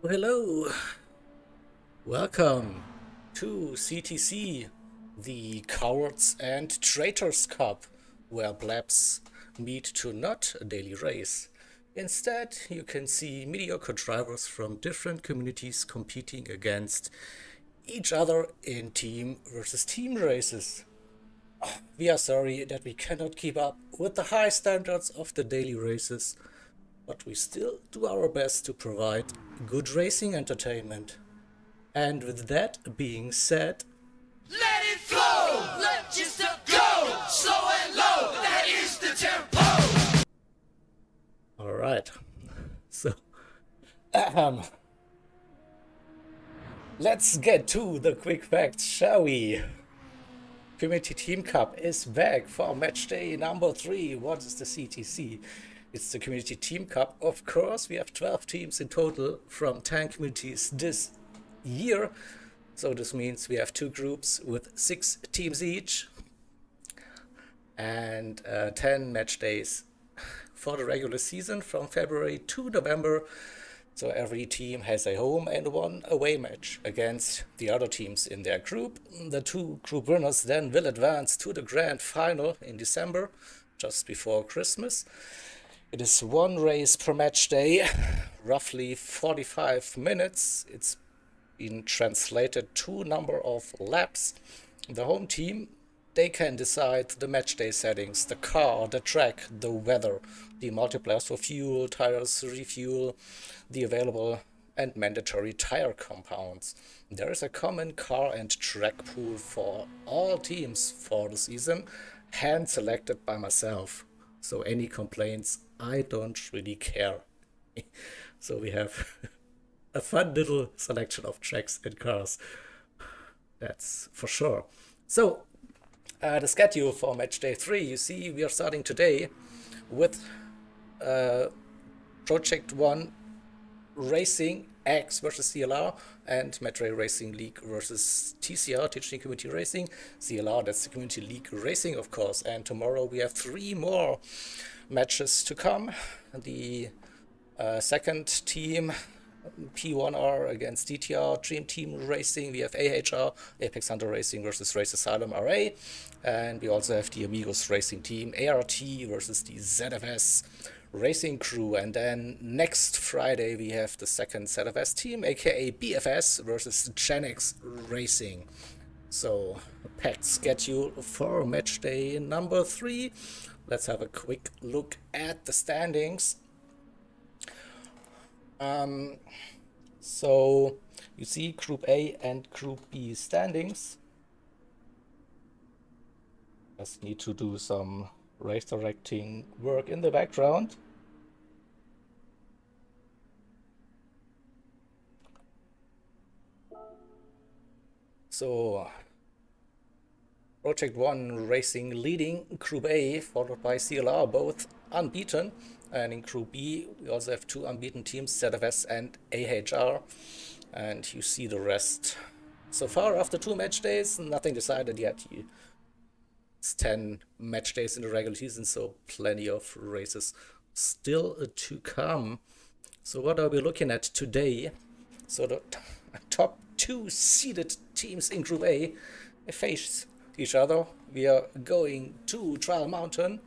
Hello, welcome to CTC, the Cowards and Traitors Cup, where blabs meet to not a daily race. Instead, you can see mediocre drivers from different communities competing against each other in team versus team races. We are sorry that we cannot keep up with the high standards of the daily races, but we still do our best to provide good racing entertainment. And with that being said, Let it flow, let just go, slow and low, that is the tempo. alright, so let's get to the quick facts, shall we? Community Team Cup is back for match day number 3. What is the CTC? It's the Community Team Cup. Of course, we have 12 teams in total from 10 communities this year. So this means we have 2 groups with 6 teams each and 10 match days for the regular season from February to November. So every team has a home and 1 away match against the other teams in their group. The 2 group winners then will advance to the grand final in December, just before Christmas. It is 1 race per match day, roughly 45 minutes. It's been translated to number of laps. The home team, they can decide the match day settings, the car, the track, the weather, the multipliers for fuel, tires, refuel, the available and mandatory tire compounds. There is a common car and track pool for all teams for the season, hand selected by myself. So any complaints, I don't really care. So we have a fun little selection of tracks and cars. That's for sure. So the schedule for match day 3, you see we are starting today with Project 1 Racing X versus CLR and MD3 Racing League versus TCR, Teaching Community Racing. CLR, that's the Community League Racing, of course. And tomorrow we have 3 more matches to come. The second team, P1R against DTR, Dream Team Racing. We have AHR, Apex Hunter Racing versus Race Asylum RA. And we also have the Amigos Racing Team, ART versus the ZFS Racing Crew. And then next Friday we have the second ZFS team, aka BFS versus Genix Racing. So a packed schedule for match day number 3. Let's have a quick look at the standings. So you see Group A and Group B standings. Just need to do some race directing work in the background. So Project 1 Racing leading Group A, followed by CLR, both unbeaten. And in Group B, we also have 2 unbeaten teams, ZFS and AHR. And you see the rest. So far, after 2 match days, nothing decided yet. It's 10 match days in the regular season, so plenty of races still to come. So what are we looking at today? So the top 2 seeded teams in Group A face each other. We are going to Trial Mountain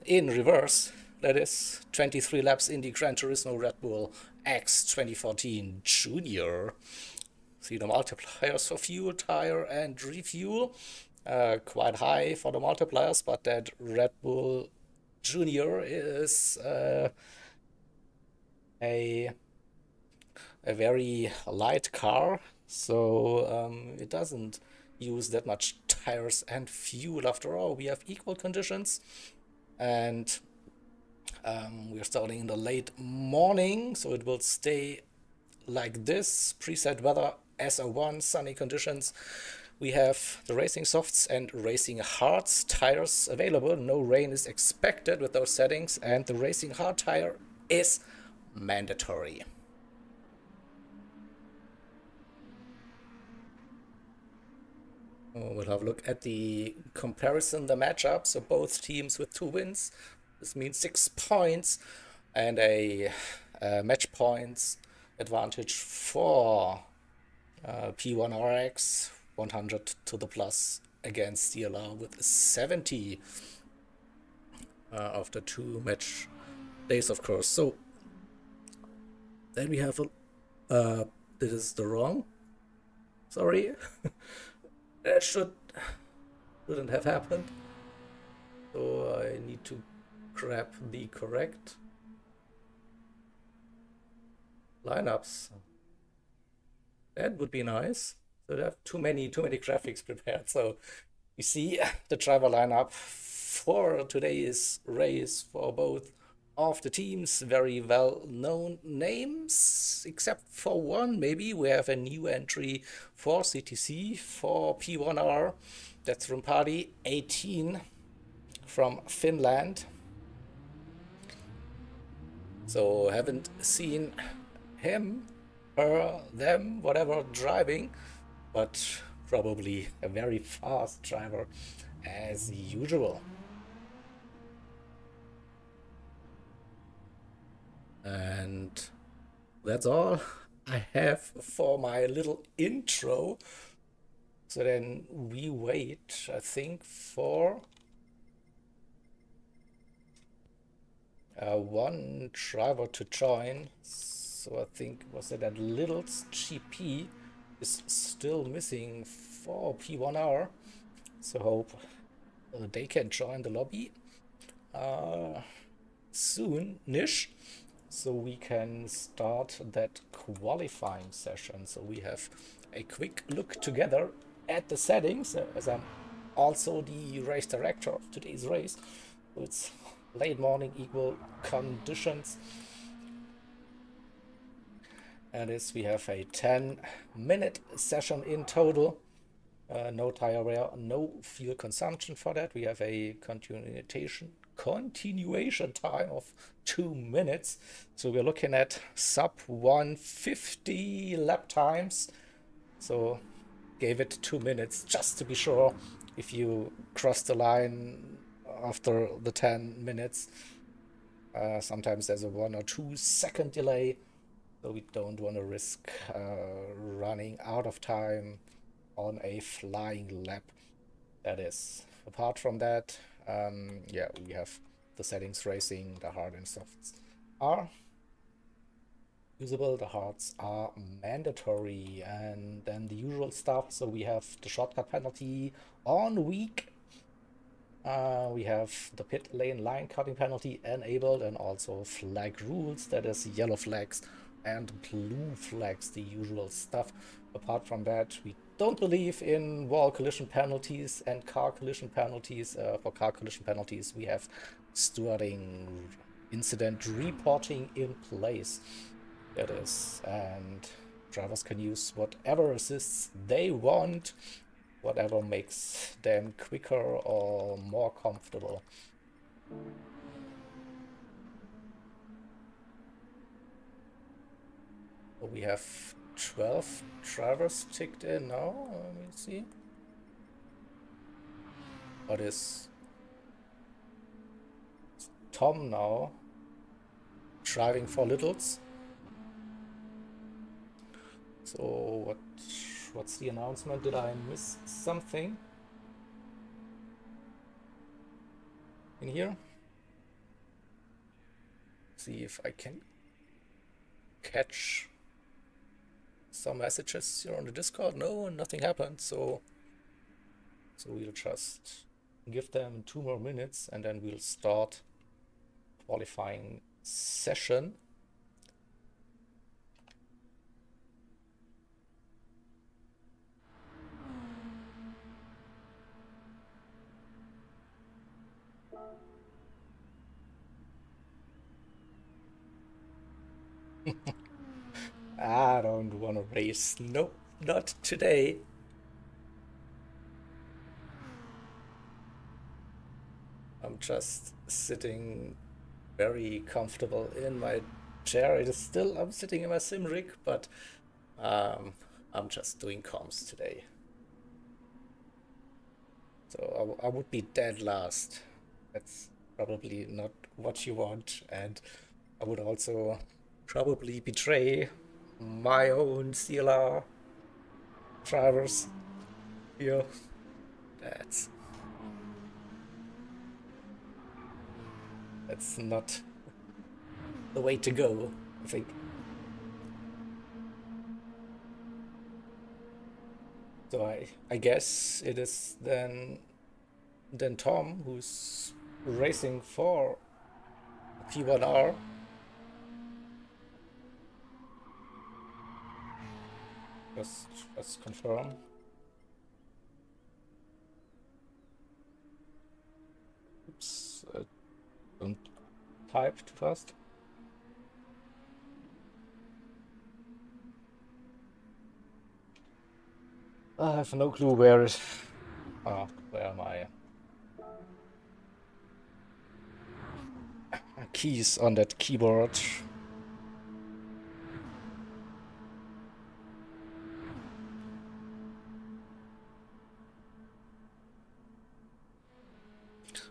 in reverse. That is 23 laps in the Gran Turismo Red Bull X 2014 Junior. See the multipliers for fuel, tire and refuel. Quite high for the multipliers, but that Red Bull Junior is a very light car, so it doesn't use that much tires and fuel. After all, we have equal conditions, and we're starting in the late morning, so it will stay like this. Preset weather SO1, sunny conditions. We have the racing softs and racing hards tires available. No rain is expected with those settings, and the racing hard tire is mandatory. We'll have a look at the comparison, the matchup. So both teams with 2 wins. This means 6 points and a match points advantage for P1Rx, 100 to the plus against CLR with 70 after 2 match days, of course. So then we have this is the wrong. Sorry, that shouldn't have happened. So I need to grab the correct lineups. That would be nice. So I have too many graphics prepared. So you see the driver lineup for today's race for both of the teams. Very well-known names, except for one. Maybe we have a new entry for CTC for P1R. That's Rumpadi 18 from Finland. So haven't seen him, her, them, whatever driving, but probably a very fast driver as usual. And that's all I have for my little intro. So then we wait, I think, for one driver to join. So I think was it that Little's GP is still missing for P1R. So hope they can join the lobby soon-ish, so we can start that qualifying session. So we have a quick look together at the settings, as I'm also the race director of today's race. So it's late morning, equal conditions. And we have a 10-minute session in total. No tire wear, no fuel consumption for that. We have a continuation time of 2 minutes. So we're looking at sub 150 lap times. So gave it 2 minutes just to be sure if you cross the line after the 10 minutes. Sometimes there's a 1 or 2 second delay. So we don't want to risk running out of time on a flying lap. That is. Apart from that, yeah, we have the settings racing, the hard and softs are usable, the hards are mandatory, and then the usual stuff. So we have the shortcut penalty on weak. We have the pit lane line cutting penalty enabled, and also flag rules, that is yellow flags and blue flags, the usual stuff. Apart from that, we don't believe in wall collision penalties and car collision penalties. For car collision penalties, we have stewarding incident reporting in place. That is, and drivers can use whatever assists they want, whatever makes them quicker or more comfortable. We have 12 drivers ticked in now. Let me see. What is Tom now driving for Littles? So what's the announcement? Did I miss something in here? See if I can catch some messages here on the Discord. No, nothing happened. So we'll just give them 2 more minutes and then we'll start qualifying session. I don't want to race. Nope, not today. I'm just sitting very comfortable in my chair. I'm sitting in my sim rig, but I'm just doing comms today. So I would be dead last. That's probably not what you want, and I would also probably betray my own CLR drivers here. That's not the way to go, I think. So I guess it is then Tom who's racing for P1R. Just confirm. Oops, don't type too fast. I have no clue where am I? Keys on that keyboard.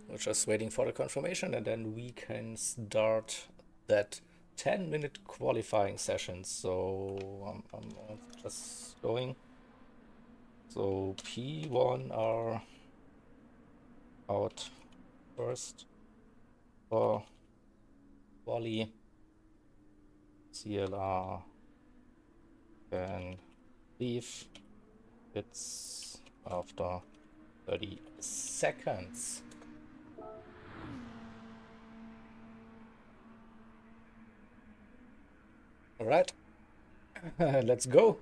We're just waiting for the confirmation, and then we can start that 10-minute qualifying session. So I'm just going. So P1 are out first for Wally. CLR can leave. It's after 30 seconds. All right, let's go.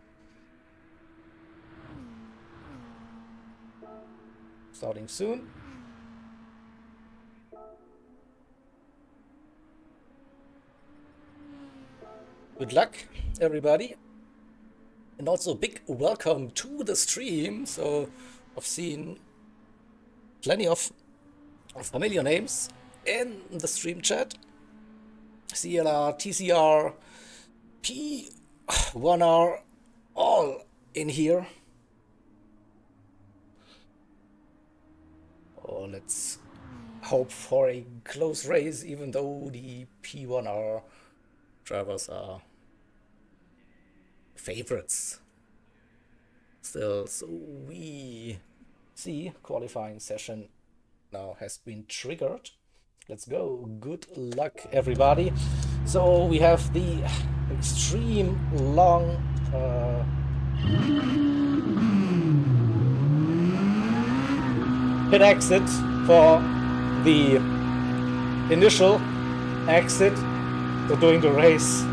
Starting soon. Good luck, everybody. And also big welcome to the stream. So I've seen plenty of familiar names in the stream chat. CLR, TCR, P1R, all in here. Oh, let's hope for a close race, even though the P1R drivers are favorites still. So we see qualifying session now has been triggered. Let's go. Good luck, everybody. So we have the extreme long pit exit for the initial exit. So during the race,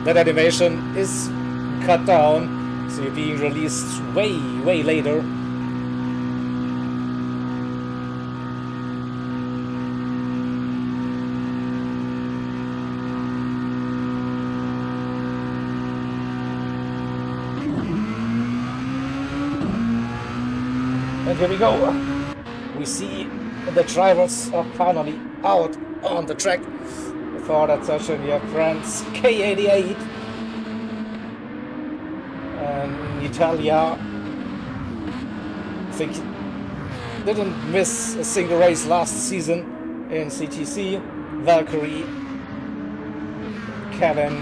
that animation is cut down, so you're being released way later. And here we go. We see the drivers are finally out on the track. For that session, we have France K88 and Italia. I think didn't miss a single race last season in CTC. Valkyrie, Kevin,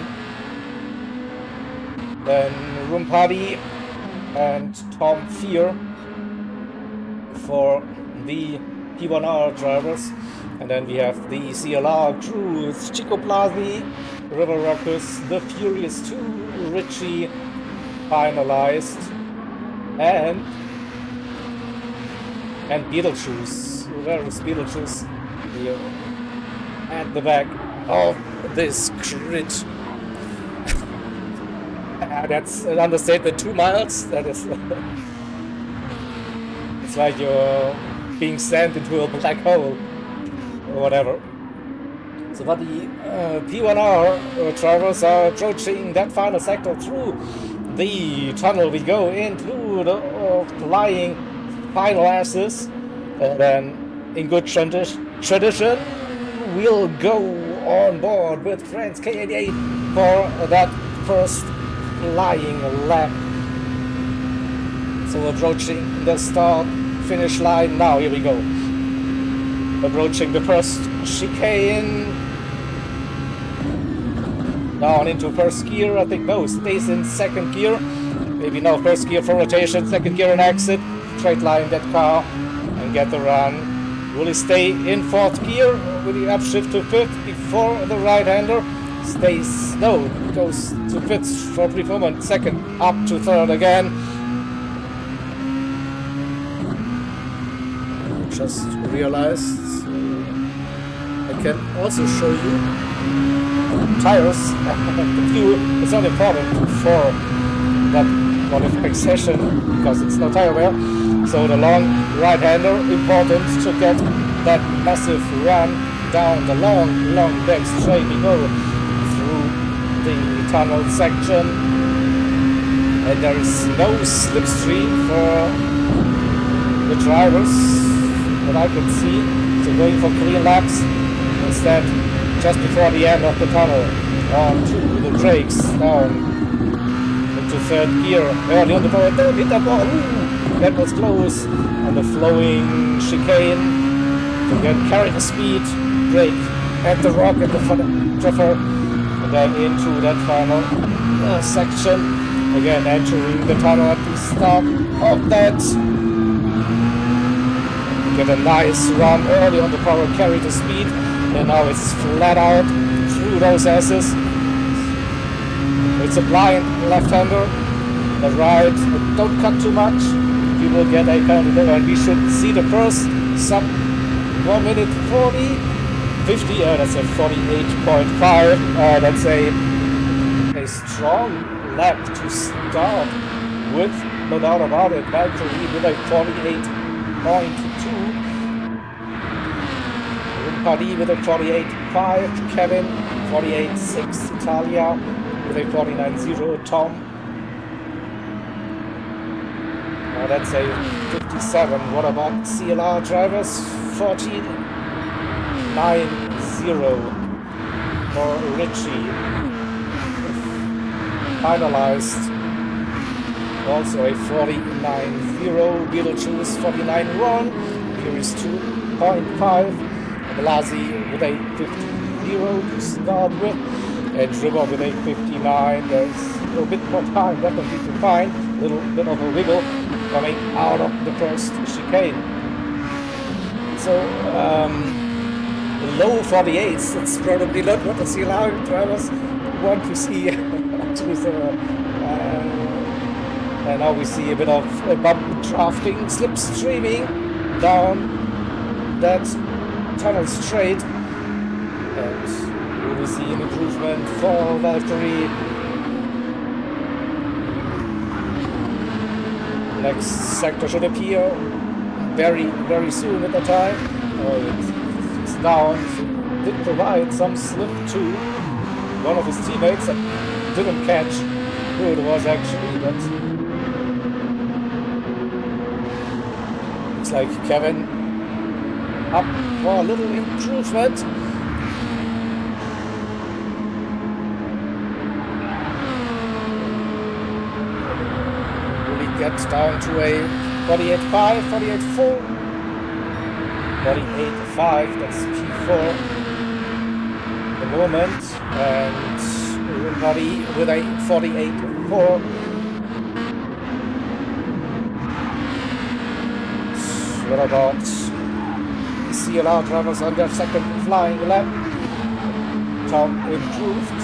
then Rumpadi and Tom Fear for the P1R drivers. And then we have the CLR crew with Chico Blasi, River Ruckus, The Furious 2, Richie finalized, and Beetlejuice. Where is Beetlejuice? Here at the back of this grid. That's an understatement. 2 miles. That is. It's like you're being sent into a black hole. Or whatever. So, but the P1R drivers are approaching that final sector through the tunnel. We go into the flying final S's, and then in good tradition, we'll go on board with France K88 for that first flying lap. So approaching the start finish line now. Here we go. Approaching the first chicane. down into first gear. I think no, stays in second gear. Maybe now first gear for rotation, second gear and exit. Straight line that car and get the run. Will he stay in fourth gear? Will he upshift to fifth before the right-hander? Stays, no, goes to fifth for a brief moment. Second, up to third again. Just realized I can also show you tires. The fuel is not important for that qualifying session because it's no tire wear. So the long right-hander, important to get that massive run down the long back straight. We go through the tunnel section and there is no slipstream for the drivers that I can see. So going for clean laps instead just before the end of the tunnel on to the brakes down into third gear. Early on the power, don't hit that ball. Ooh, that was close on the flowing chicane to get carry the speed, brake at the rock at the traffer, and then into that final section. Again entering the tunnel at the start of that. Get a nice run early on the power, carry the speed, and now it's flat out through those S's. It's a blind left-hander, the right, don't cut too much, you will get a penalty, and we should see the first sub 1 minute 40, 50, that's a 48.5, that's a strong lap to start with, no doubt about it. Valtteri with a 48.2. Party with a 48.5, Kevin 48.6, Italia with a 49.0, Tom. That's a 57. What about CLR drivers? 49.0 for Richie. Finalized. Also a 49.0. Beetlejuice 49.1. Here is 2.5. Blasi with a 50 to start with, and River with a 59. There's a little bit more time definitely to find, a little bit of a wiggle coming out of the first chicane. So low 48s, that's probably not what the CLR drivers want to see. And now we see a bit of a bump drafting, slipstreaming down that tunnel straight, and we will see an improvement for Valtteri. Next sector should appear very soon at the time. It's down. Did provide some slip to one of his teammates that didn't catch who it was actually, but looks like Kevin up for a little improvement. Will he get down to a 48.5, 48.4, 48.5, that's P4 at the moment, and everybody with a 48.4. What about CLR drivers on their second flying lap? Tom improved.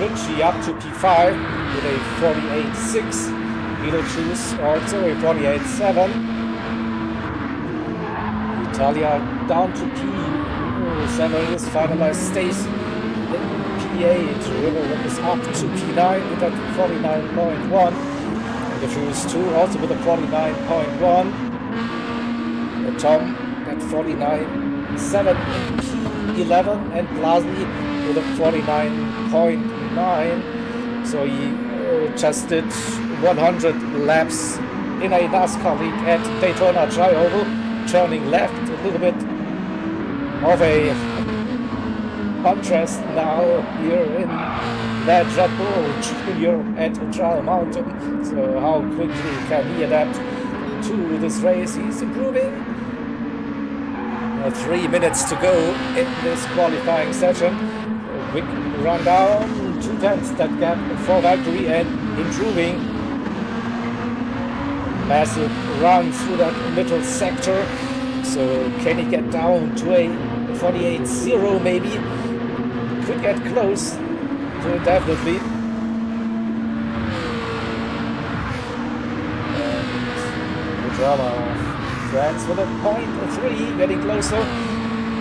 Richie up to P5 with a 48.6. Beetlejuice also a 48.7. Italia down to P7 is finalized. Stays in P8. River is up to P9 with that 49.1. The Fuse 2 also with a 49.1. Tom at 49.7 P11 and Blasi with a 49.9. So he just did 100 laps in a NASCAR league at Daytona Tri-Oval, turning left, a little bit of a contrast now here in that Red Bull Junior at Trial Mountain. So how quickly can he adapt to this race? He's improving. 3 minutes to go in this qualifying session. A quick rundown. 2/10 that gap for Valkyrie and improving. Massive run through that middle sector. So can he get down to a 48-0 maybe? Could get close to it definitely. And the drama France with a 0.3 getting closer.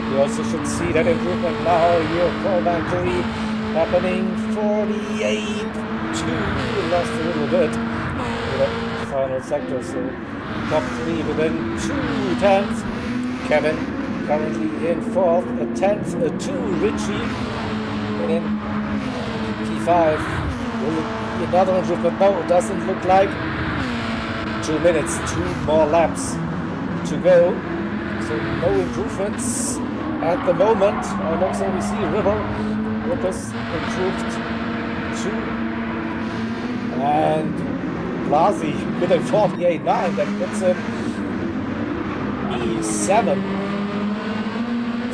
We also should see that improvement now here for Valkyrie happening 48-2. Lost a little bit in that final sector, so top 3 within 2/10. Kevin currently in 4th, a 10th, a 2 Richie in P5. Will it be another improvement? No, it doesn't look like. 2 minutes, 2 more laps to go. So no improvements at the moment. And also we see Rivers improved 2. And Blasi with a 48.9 that puts him E7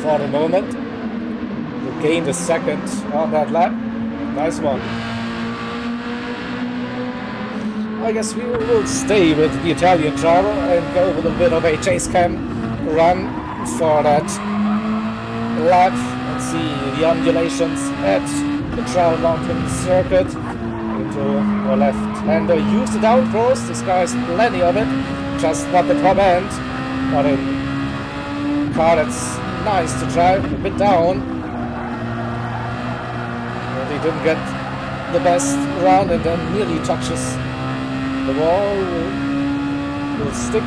for the moment. He gained a second on that lap. Nice one. I guess we will stay with the Italian driver and go with a bit of a chase cam run for that lap. Let's see the undulations at the Trail Mountain circuit. Into the left-hander, use the downforce. This guy has plenty of it, just not the top end. But a car that's nice to drive a bit down. And he didn't get the best round and then nearly touches the wall. Will stick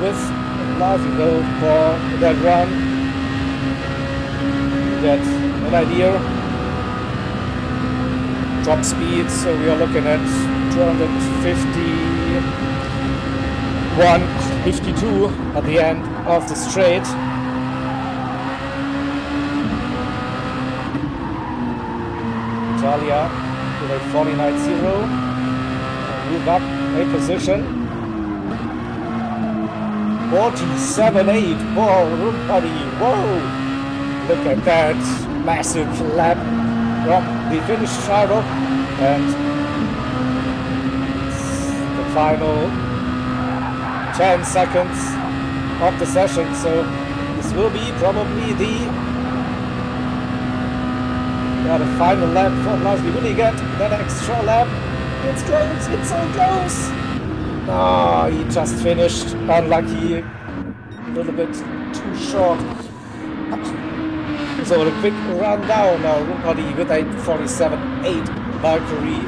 with Blasi though for that run. Get an idea. Top speed, so we are looking at 251.52 at the end of the straight. Italia with a 49.0. Move up a position. 47.8 for Rumpadi. Whoa! Look at that massive lap from the Finnish driver, and the final 10 seconds of the session. So this will be probably the final lap for Blasi. Will he get that extra lap? It's close, it's so close. Oh, he just finished unlucky, a little bit too short. So a quick rundown now. Rumpadi with a 47.8, Valkyrie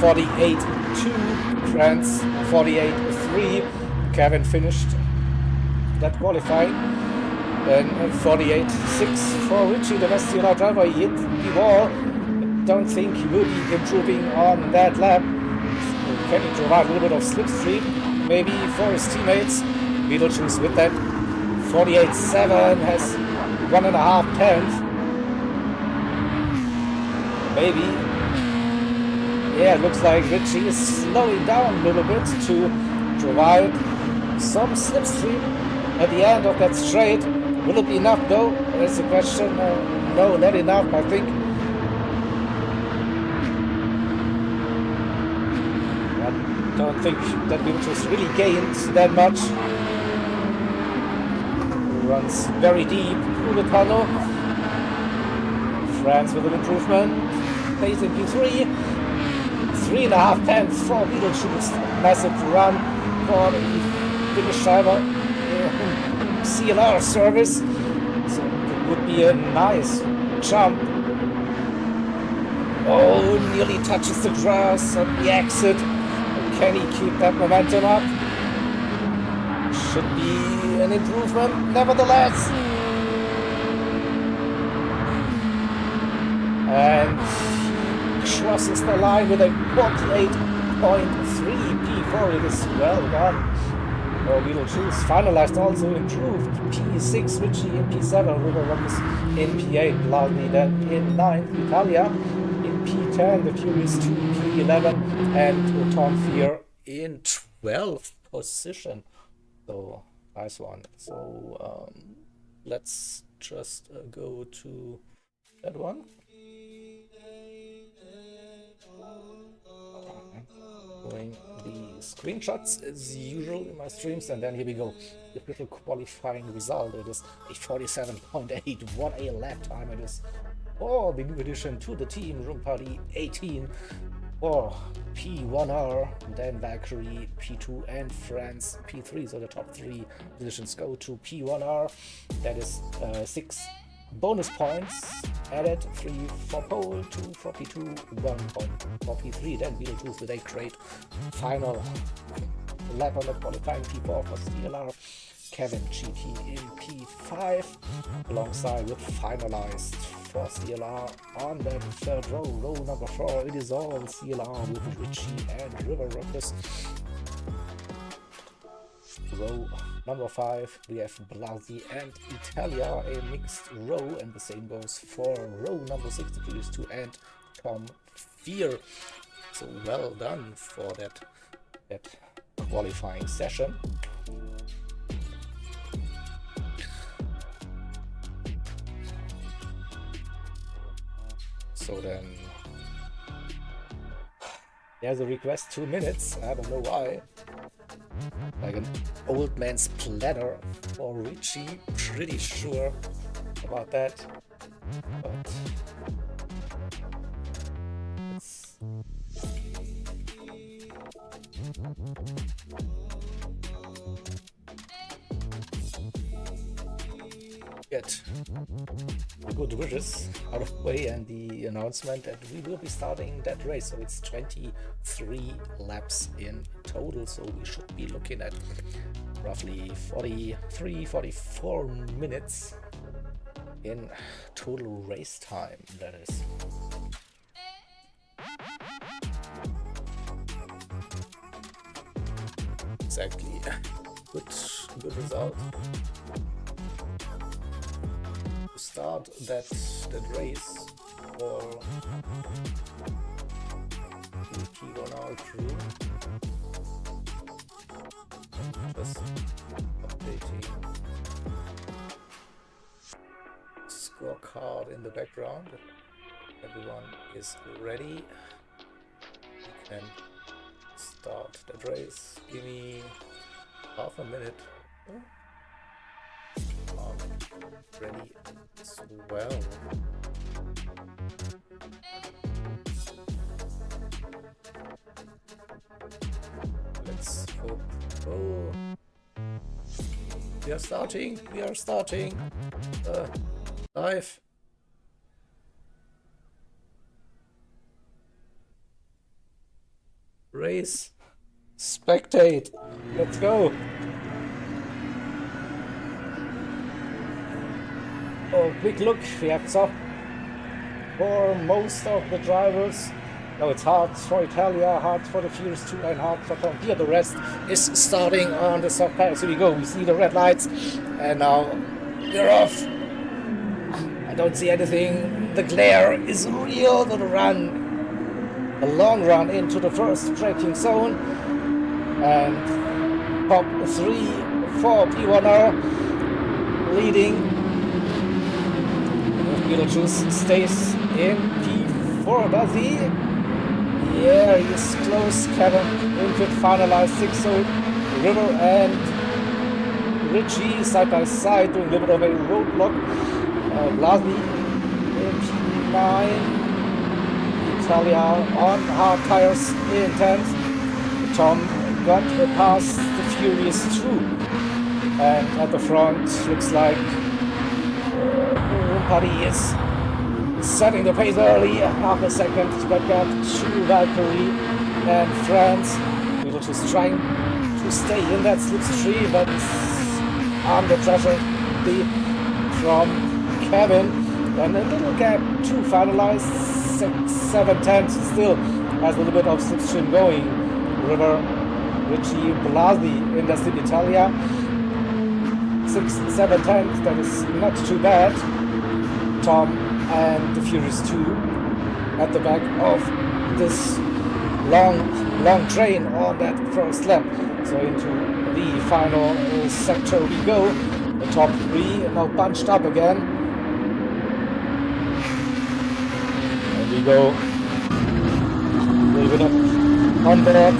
48.2, France 48.3. Kevin finished that qualifying. Then 48.6 for Richie, the best CLR driver. He hit the wall. Don't think he will be improving on that lap. Can he provide a little bit of slipstream? Maybe for his teammates. Beetlejuice with that 48.7 has 1.5 tenths. Maybe. Yeah, it looks like Richie is slowing down a little bit to provide some slipstream at the end of that straight. Will it be enough though? That's the question. No, not enough, I think. I don't think that Beetlejuice really gained that much. Runs very deep through the tunnel. France with an improvement. Plays in P3. 3.5 tenths for Beetlejuice. Massive run for the Finnish driver. CLR service. So it would be a nice jump. Oh, nearly touches the grass on the exit. Can he keep that momentum up? Should be an improvement, nevertheless. And crosses the line with a 48.3 P4. It is well done. Oh, Beetlejuice finalized also improved. P6, Richie in P7, River Rockers in P8, Blasi then in 9th, Italia in P10, the Furies 2 P11, and Tom Fear in 12th position. So nice one. So let's just go to that one. doing the screenshots as usual in my streams, and then here we go. The official qualifying result, it is a 47.8. What a lap time it is. Oh, the new addition to the team, Room Party 18 for P1R, then Valkyrie, P2 and France P3. So the top 3 positions go to P1R. That is 6 bonus points added, 3 for pole, 2 for P2, 1 point for P3. Then Beetlejuice with a great final lap on the qualifying P4 for CLR. Kevin GT in P5 alongside with finalized for CLR on that third row, row number 4. It is all CLR with Richie and River Ruckus. Row number 5, we have Blasi and Italia, a mixed row, and the same goes for row number 6, the previous 2, and Tom Fear. So well done for that qualifying session. So then there's a request 2 minutes, I don't know why. Like an old man's planner for Richie, pretty sure about that. But let's get the good wishes out of the way and the announcement that we will be starting that race. So it's 23 laps in total, so we should be looking at roughly 43-44 minutes in total race time, that is. Exactly. Good result. Start that race for the P1R crew. Just updating scorecard in the background. Everyone is ready. We can start that race. Give me half a minute. Ready as well. Let's hope. Oh, we are starting. Live. Race. Spectate. Let's go. Oh, quick look, we have top for most of the drivers. No, it's hard for Italia, hard for the Furious 2, and hard for Tom. Here the rest is starting on the soft pass. Here we go, we see the red lights, and now we're off. I don't see anything. The glare is real. The run, a long run into the first braking zone, and top 3 for P1R leading. Beetlejuice stays in P4, does he? Yeah, he's close. Kevin in fifth, finalized 6th. So River and Richie side by side doing a little bit of a roadblock. Blasi in P9. Italia on hard tires in 10th. Tom got past the Furious 2. And at the front, looks like Party is setting the pace early, half a second back up to Valkyrie and France. Beetlejuice trying to stay in that slipstream, but under pressure from Kevin. And a little gap to finalize, 6-7 still has a little bit of slipstream going. River, Richie, Blasi in the City Italia. 6-7 that is not too bad. Tom and the Furious 2 at the back of this long train on that first lap. So into the final sector we go. The top 3 now bunched up again. And we go a little bit of on board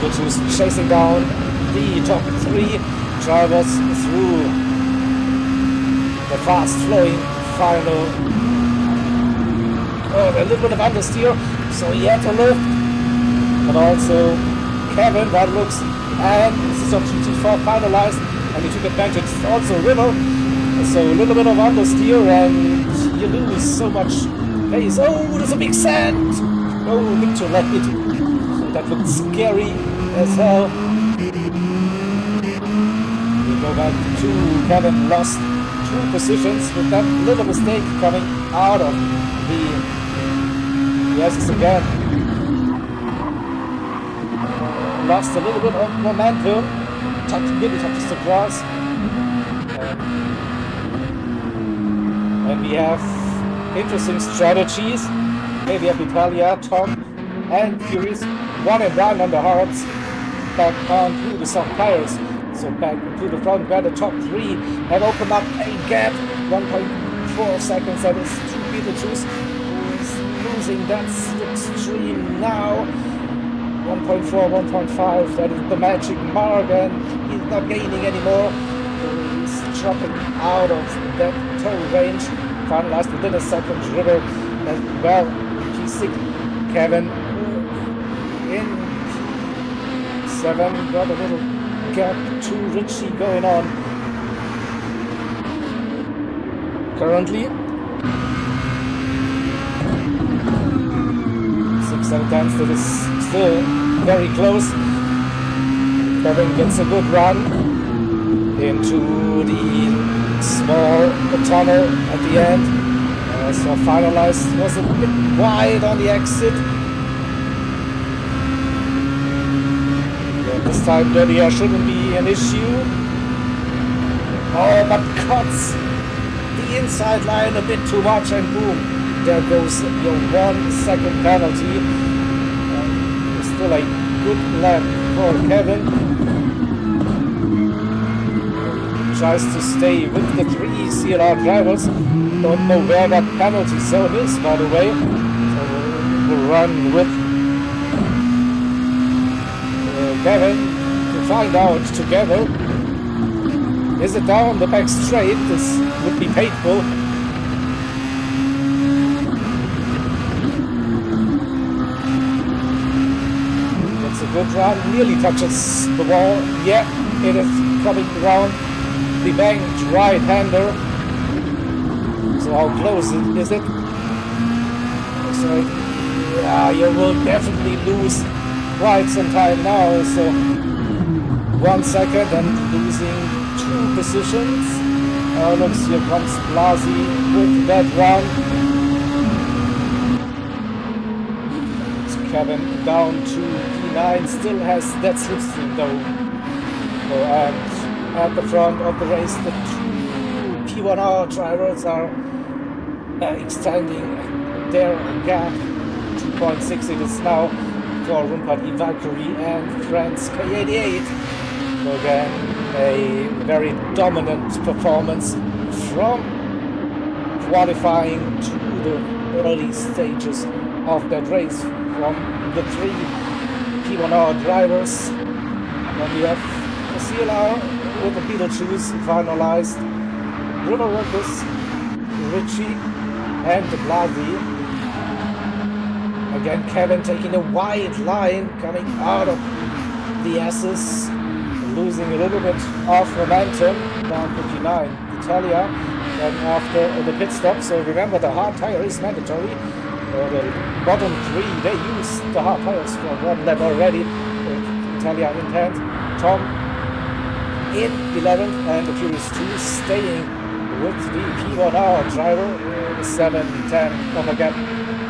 Beetlejuice chasing down the top 3 drivers through the fast-flowing final. Oh, a little bit of understeer, so he had to lift. But also Kevin, that looks, and this is on GT4 finalized, and he took advantage. Also River, so a little bit of understeer, and you lose so much pace. Oh, there's a big sand! Oh, big to let it. That looked scary as hell. We go back to Kevin, lost 2 positions with that little mistake coming out of the Yes again. Lost a little bit of momentum. Really touches the grass. And we have interesting strategies. Maybe have Italia, Tom, and Furious. 1 and 1 on the hards. Back onto the soft tires. So back to the front where the top 3 have opened up a gap. 1.4 seconds. That is 2 Beetlejuice, who is losing that slipstream now. 1.4, 1.5. That is the magic mark, and he's not gaining anymore. He's dropping out of that tow range. Finalized within a second. River as well. P6. Kevin in P7. Got a little gap to Richie going on. Currently 6 and 10, that is still very close. Kevin gets a good run into the small tunnel at the end. So finalized was a bit wide on the exit. This time dirty air shouldn't be an issue. Oh, but cuts the inside line a bit too much, and boom, there goes your 1 second penalty. Still a good lap for Kevin. Tries to stay with the 3 CLR drivers. Don't know where that penalty zone is, by the way. So we'll run with Kevin to find out together. Is it down the back straight? This would be painful. That's a good run. Nearly touches the wall. Yeah, it is coming around the banked right-hander. So how close is it? So yeah, you will definitely lose quite some time now. So 1 second and losing 2 positions. Looks, here comes Blasi with that run. It's Kevin down to P9, still has that slipstream though. So, and at the front of the race, the 2 P1R drivers are extending their gap. 2.6 it is now for Rumpati Valkyrie and France K88. So again, a very dominant performance from qualifying to the early stages of that race from the 3 P1R drivers. Then we have the CLR with the Beetlejuice finalized. Bruno Rockus, Richie, and the Blasi. Again, Kevin taking a wide line coming out of the S's. Losing a little bit of momentum down 59. Italia then after the pit stop. So remember, the hard tire is mandatory. The bottom 3, they used the hard tires for 1 lap already. Italia in 10th. Tom in 11th, and the Furious 2 staying with the P1R driver. 7-10 of a gap,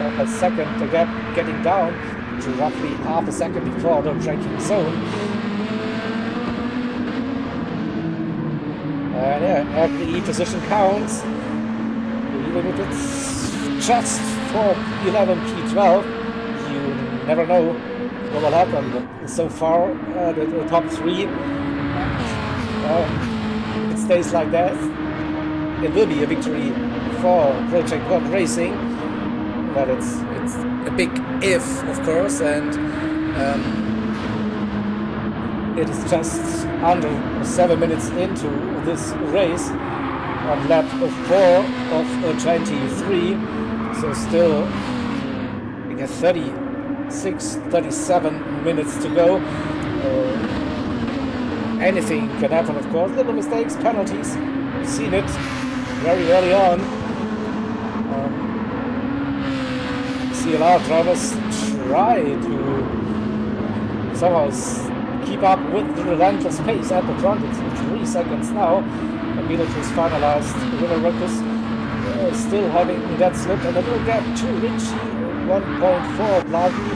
of a second gap, getting down to roughly half a second before the braking zone. And yeah, every position counts, even if it's just for P11, P12, you never know what will happen. But so far, the top 3, if it stays like that, it will be a victory for Project One Racing. But it's a big if, of course, and it is just under 7 minutes into this race on lap 4 of 23. So still we got 37 minutes to go. Anything can happen, of course. Little mistakes, penalties. We've seen it very early on. CLR drivers try to somehow keep up with the relentless pace at the front. It's 3 seconds now. MD3 is finalized. Gr.A still having that slip and a little gap to Ritchie. 1.4, Blasi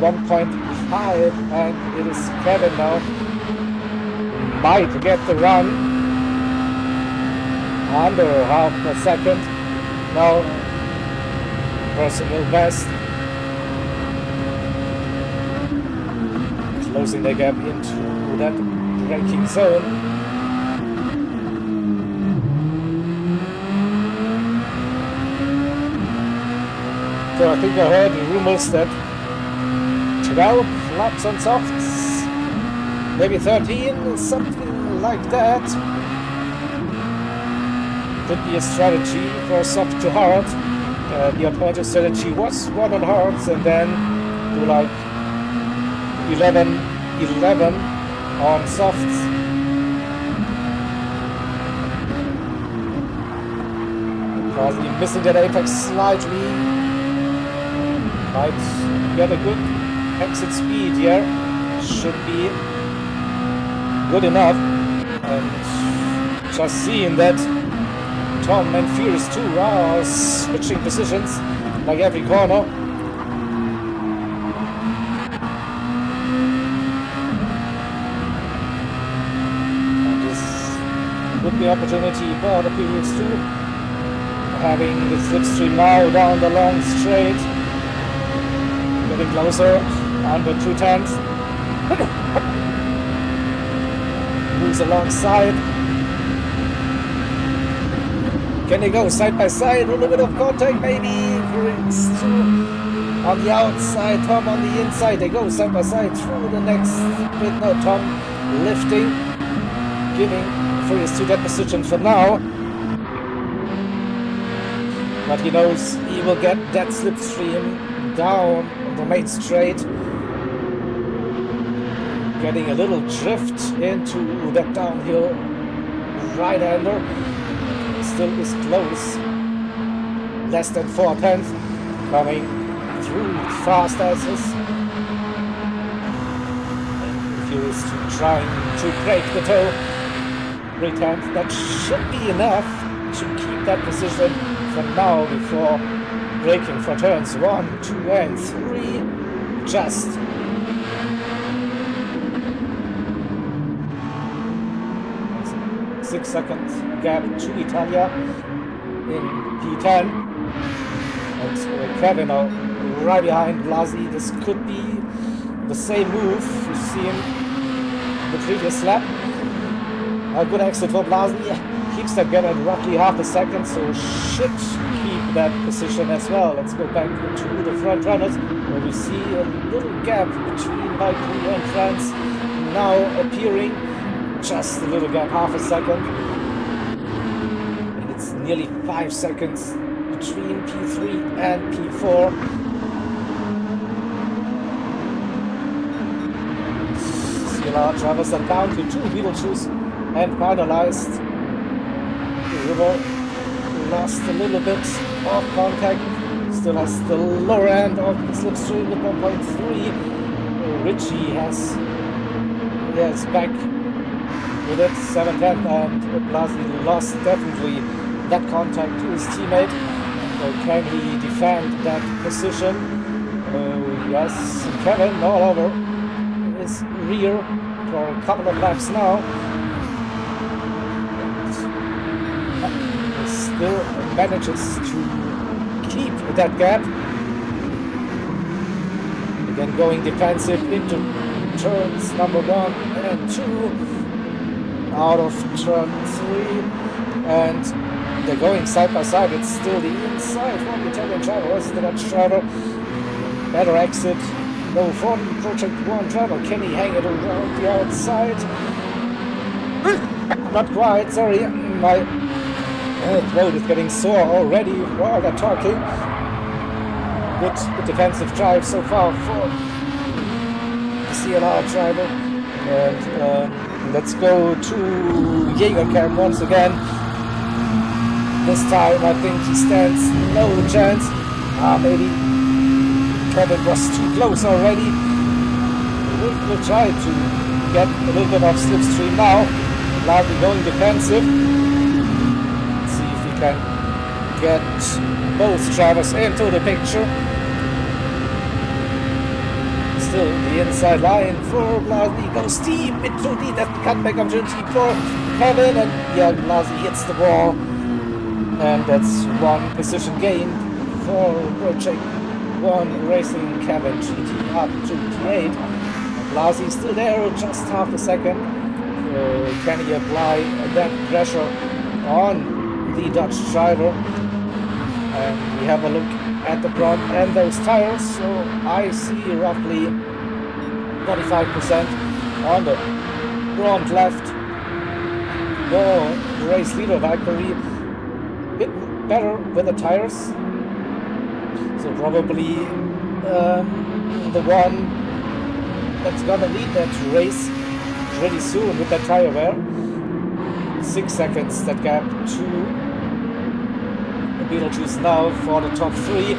1.5, and it is Kevin now. Might get the run under half a second. Now personal best, closing the gap into that braking zone. So I think I heard rumors that 12 laps on softs, maybe 13, something like that. Could be a strategy for soft to hard. The alternative strategy was 1 on hards and then do like 11 on softs. Probably missing that apex slightly. Might get a good exit speed here. Should be good enough. And just seeing that Tom and Fierce too are switching positions like every corner. And this would be opportunity for the periods too. Having the slipstream now down the long straight. Getting closer, under 2/10. Moves alongside. Can they go side by side? A little bit of contact, maybe. Brings two on the outside, Tom on the inside. They go side by side through the next bit. No, Tom lifting, giving Furious to that position for now. But he knows he will get that slipstream down the main straight. Getting a little drift into that downhill right-hander. Still is close. Less than 4/10. Coming through fast asses. And Furious trying to break the toe. 3/10. That should be enough to keep that position for now before braking for turns 1, 2, and 3. Just 6 seconds gap to Italia in P10. And Kevin are right behind Blasi. This could be the same move you've seen the previous lap. A good exit for Blasi. Keeps that gap at roughly half a second, so should keep that position as well. Let's go back to the front runners, where we see a little gap between Mike and France now appearing. Just a little gap, half a second. And it's nearly 5 seconds between P3 and P4. CLR drivers are down to 2 Beetlejuice and finalized. River lost a little bit of contact, still has the lower end of the slipstream with 1.3. Ritchie has back with it 7/10, and Blasi lost definitely that contact to his teammate. Can he defend that position? Yes, Kevin all over his rear for a couple of laps now. Still manages to keep that gap. Again, going defensive into turns number 1 and 2. Out of turn 3, and they're going side by side. It's still the inside from the Italian driver versus the Dutch driver. Better exit No, for Project 1 driver, can he hang it around the outside? Not quite, sorry. My throat is getting sore already while they're talking. Good defensive drive so far for the CLR driver. And let's go to Jägerkamp once again. This time I think he stands no chance. Maybe Kevin was too close already. We'll try to get a little bit of slipstream now. Largely going defensive. Let's see if we can get both drivers into the picture. Still the inside line for Blasi, goes deep into the left cutback opportunity for Kevin, and yeah, Blasi hits the wall, and that's one position gain for Project 1 Racing. Kevin GT up to T8. Blasi still there, just half a second. Can he apply that pressure on the Dutch driver? And we have a look at the front and those tires, so I see roughly 45% on the front left. The race leader Valkyrie a bit better with the tires, so probably the one that's gonna lead that race pretty soon with that tire wear. 6 seconds that gap to Beetlejuice now for the top 3.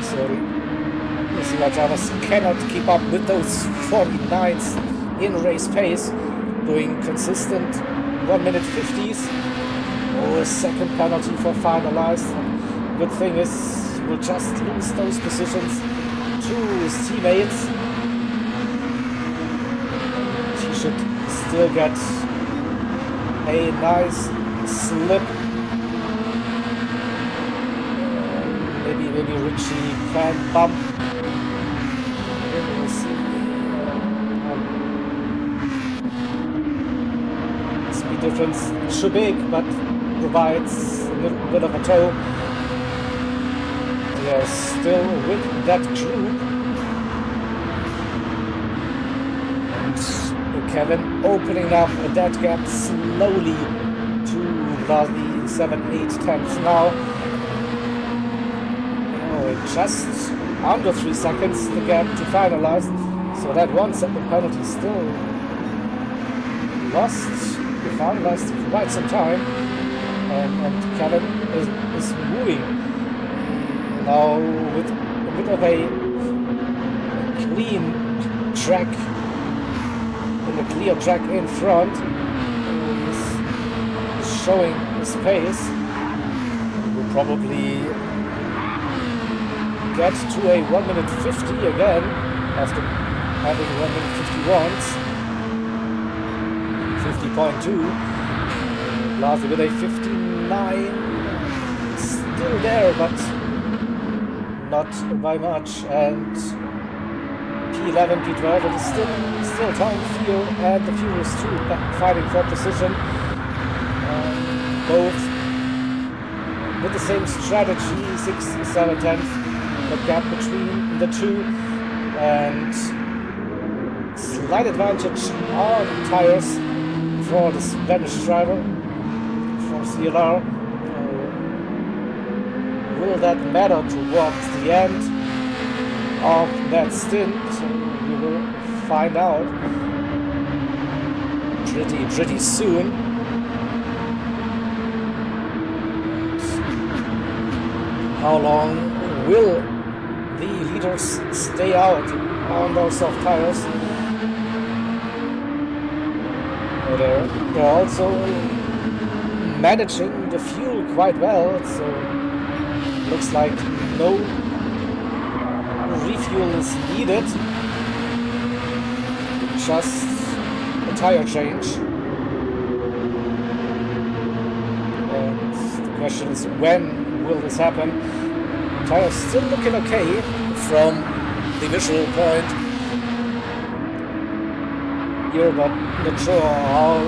So the CLR drivers cannot keep up with those 49s in race pace, doing consistent 1 minute 50s. Or a second penalty for finalized. Good thing is we'll just lose those positions to his teammates. He should still get a nice slip. Maybe Richie can bump. We'll see. Speed difference too big, but provides a little bit of a tow. They're still with that group. And Kevin opening up that gap slowly to the 7-8 tenths now. Just under 3 seconds the gap to finalize, so that 1 second penalty still lost to finalize for quite some time, and Kevin is moving now with a bit of a clean track, in a clear track in front. He's showing his pace. Will probably get to a 1 minute 50 again after having 1 minute 50.2. Blasi with a 59, still there, but not by much. And P11, P12, it is still Tom Field and the Furious 2 fighting for position. Both with the same strategy, 6, 7 tenths. The gap between the two, and slight advantage on tires for the Spanish driver, for CLR. Will that matter towards the end of that stint? We will find out pretty soon. How long will the leaders stay out on those soft tires? They're also managing the fuel quite well, so looks like no refuel is needed, just a tire change. And the question is, when will this happen? Tires still looking okay from the visual point here, but not sure how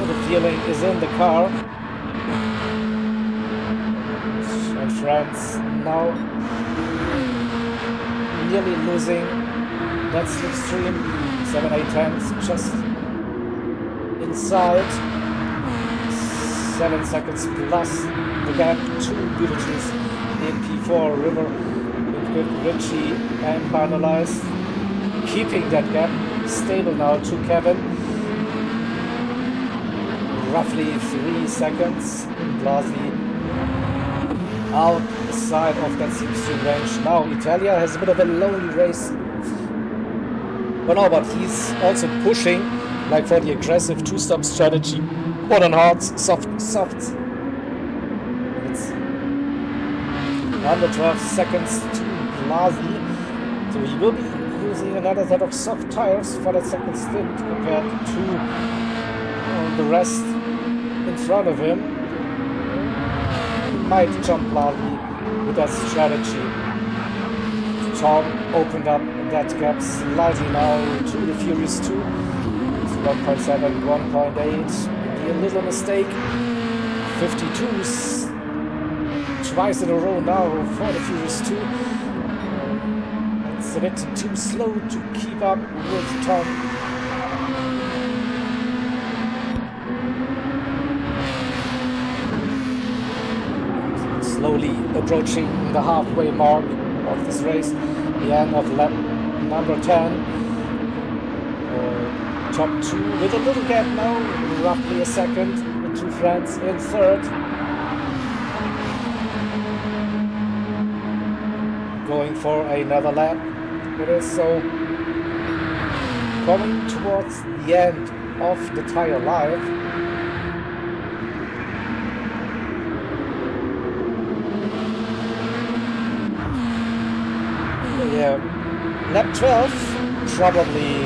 the feeling is in the car. And France now nearly losing that slipstream. 7 8 tenths just inside. 7 seconds plus the gap to Beetlejuice in P4 River with Richie and finalized, keeping that gap stable now to Kevin. Roughly 3 seconds. Blasi outside of that slipstream range. Now Italia has a bit of a lonely race. But no, but he's also pushing like for the aggressive two-stop strategy. Hot on hards, soft. It's under 12 seconds to Blasi. So he will be using another set of soft tires for that second stint compared to the rest in front of him. He might jump Blasi with that strategy. Tom opened up that gap slightly now to the Furious 2. It's 1.7, 1.8. A little mistake. 52s twice in a row now for the Furious 2. It's a bit too slow to keep up with Tom. Slowly approaching the halfway mark of this race, the end of lap number 10. Top 2 with a little gap now, roughly a second, the two friends in third. Going for another lap. It is so coming towards the end of the tire life. Yeah, lap 12, probably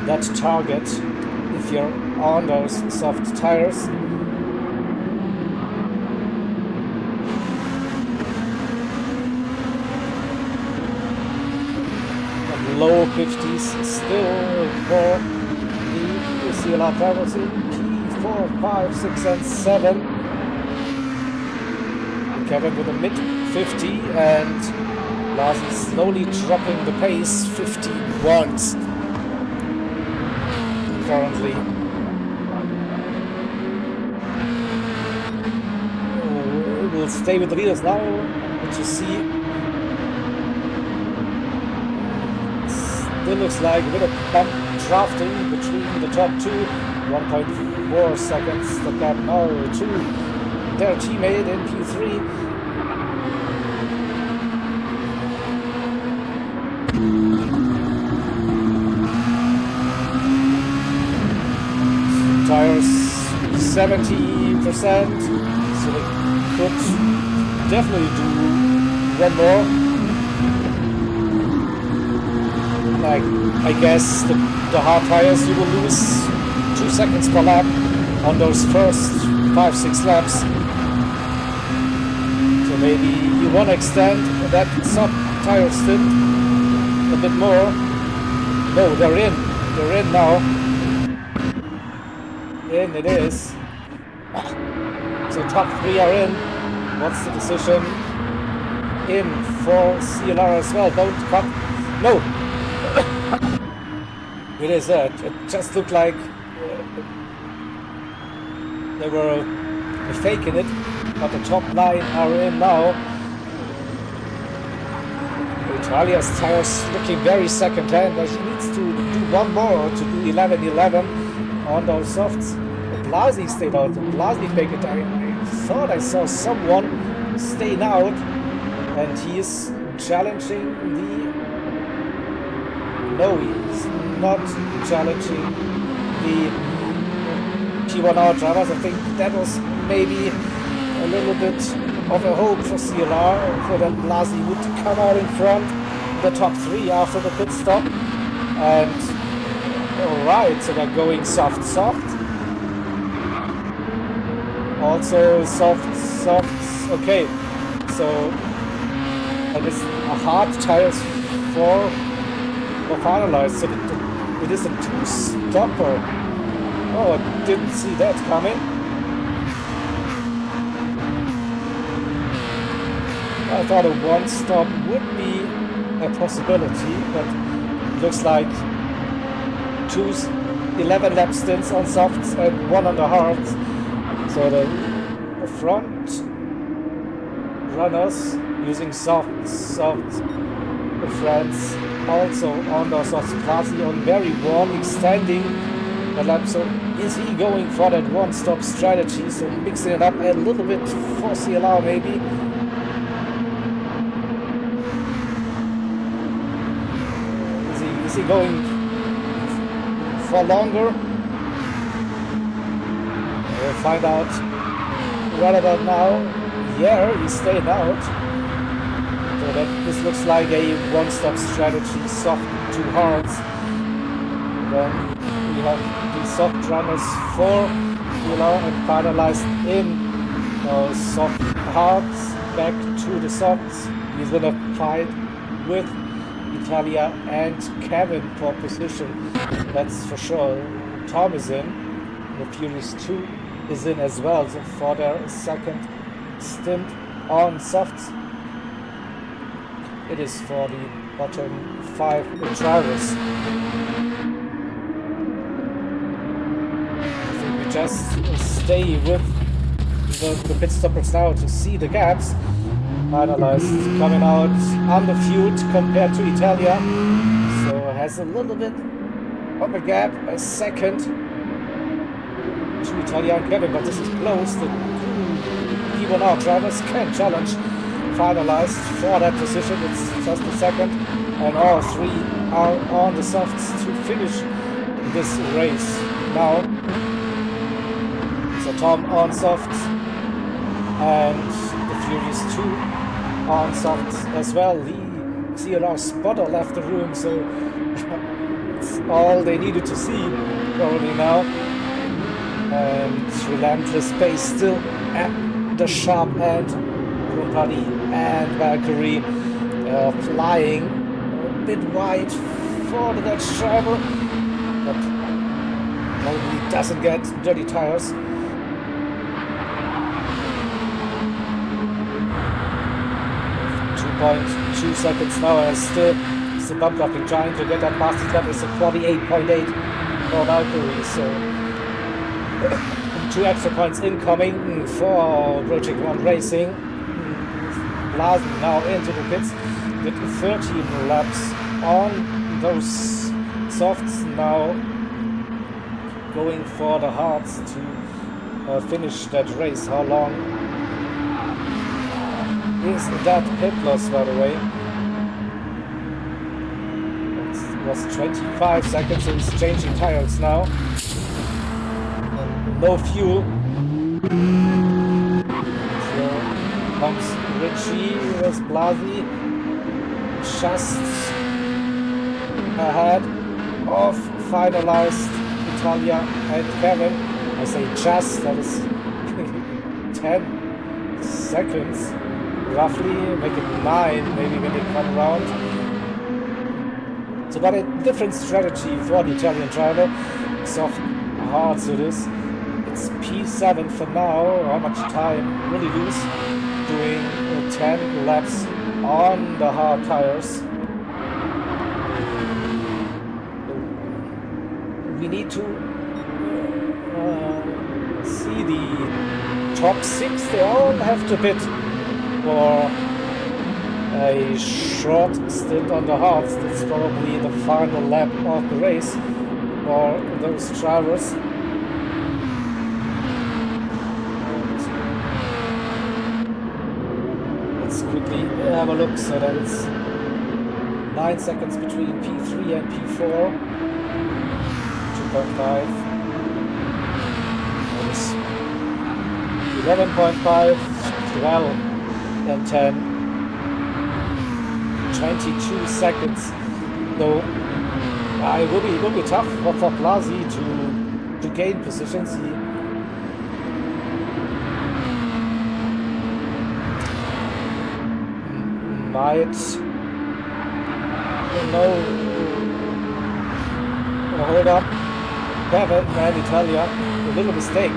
that target if you're on those soft tires. And low 50s still for the CLR drivers in P4, 5, 6 and 7. Kevin with a mid 50 and Larsen slowly dropping the pace, 51s. Currently. We'll stay with the leaders now to see. Still looks like a bit of bump drafting between the top two. 1.4 seconds the gap now to their teammate in P3. Tires 70%, so they could definitely do one more. Like, I guess the hard tires, you will lose 2 seconds per lap on those first 5-6 laps. So maybe you want to extend that soft tire stint a bit more. No, they're in now. In it is. So top 3 are in. What's the decision? In for CLR as well. Don't cut. No. It is that. It just looked like they were faking it, but the top 9 are in now. Italia's tires looking very second-hand, but he needs to do one more to do 11-11 on those softs. Blasi stayed out. Blasi faked it. I thought I saw someone staying out, and he is challenging the. No, he's not challenging the P1R drivers. I think that was maybe a little bit of a hope for CLR, for that Blasi would come out in front, the top 3 after the pit stop. And alright, so they're going soft. Also soft, okay. So that is a hard tires for finalized. So it is a 2-stopper. Oh, I didn't see that coming. I thought a 1-stop would be a possibility, but it looks like 11 lap stints on softs and 1 on the hards. So the front runners using softs, the friends also on the softs, Plasi on very warm, extending the lap. So is he going for that one-stop strategy? So mixing it up a little bit for CLR maybe. Is he going for longer? We'll find out right about now. Yeah, he's staying out. So that this looks like a one-stop strategy, soft to hards. Then we have the soft runners for CLR and finalized in soft hards back to the softs. He's gonna fight with Italia and Kevin for position, that's for sure. Tom is in, the Furious 2 is in as well, so for their second stint on softs. It is for the bottom 5 drivers. I think we just stay with the pit stoppers now to see the gaps. Finalized coming out underfueled compared to Italia, so has a little bit of a gap, a second to Italia and Kevin, but this is close. The P1Rx drivers can challenge. Finalized for that position, it's just a second, and all 3 are on the softs to finish this race now. So Tom on softs and the Furious 2 on softs as well. The CLR spotter left the room, so it's all they needed to see probably now. And relentless pace still at the sharp end. Gr.A and Valkyrie flying a bit wide for the Dutch driver, but probably doesn't get dirty tires. 2.2 seconds now, and still it's a bump blocking, trying to get that master lap. It's a 48.8 for Valkyrie, so 2 extra points incoming for Project 1 Racing. Blasen now into the pits with 13 laps on those softs, now going for the hards to finish that race. How long is that pit loss, by the way? It was 25 seconds, so he's changing tires now. And no fuel. So comes Richie with Blasi just ahead of finalized Italia and Kevin. I say just, that is 10 seconds roughly, make it 9 maybe when they come around. So but a different strategy for the Italian driver. Soft hards it is. It's P7 for now. How much time will he lose? Doing 10 laps on the hard tires. We need to see the top 6. They all have to pit for a short stint on the hards. That's probably the final lap of the race for those drivers. Let's quickly have a look. So that is 9 seconds between P3 and P4. 2.5. That is 11.5, 12, and 10. 22 seconds. So it will be tough for Blasi to gain positions. He might, hold up Kevin and Italia. A little mistake.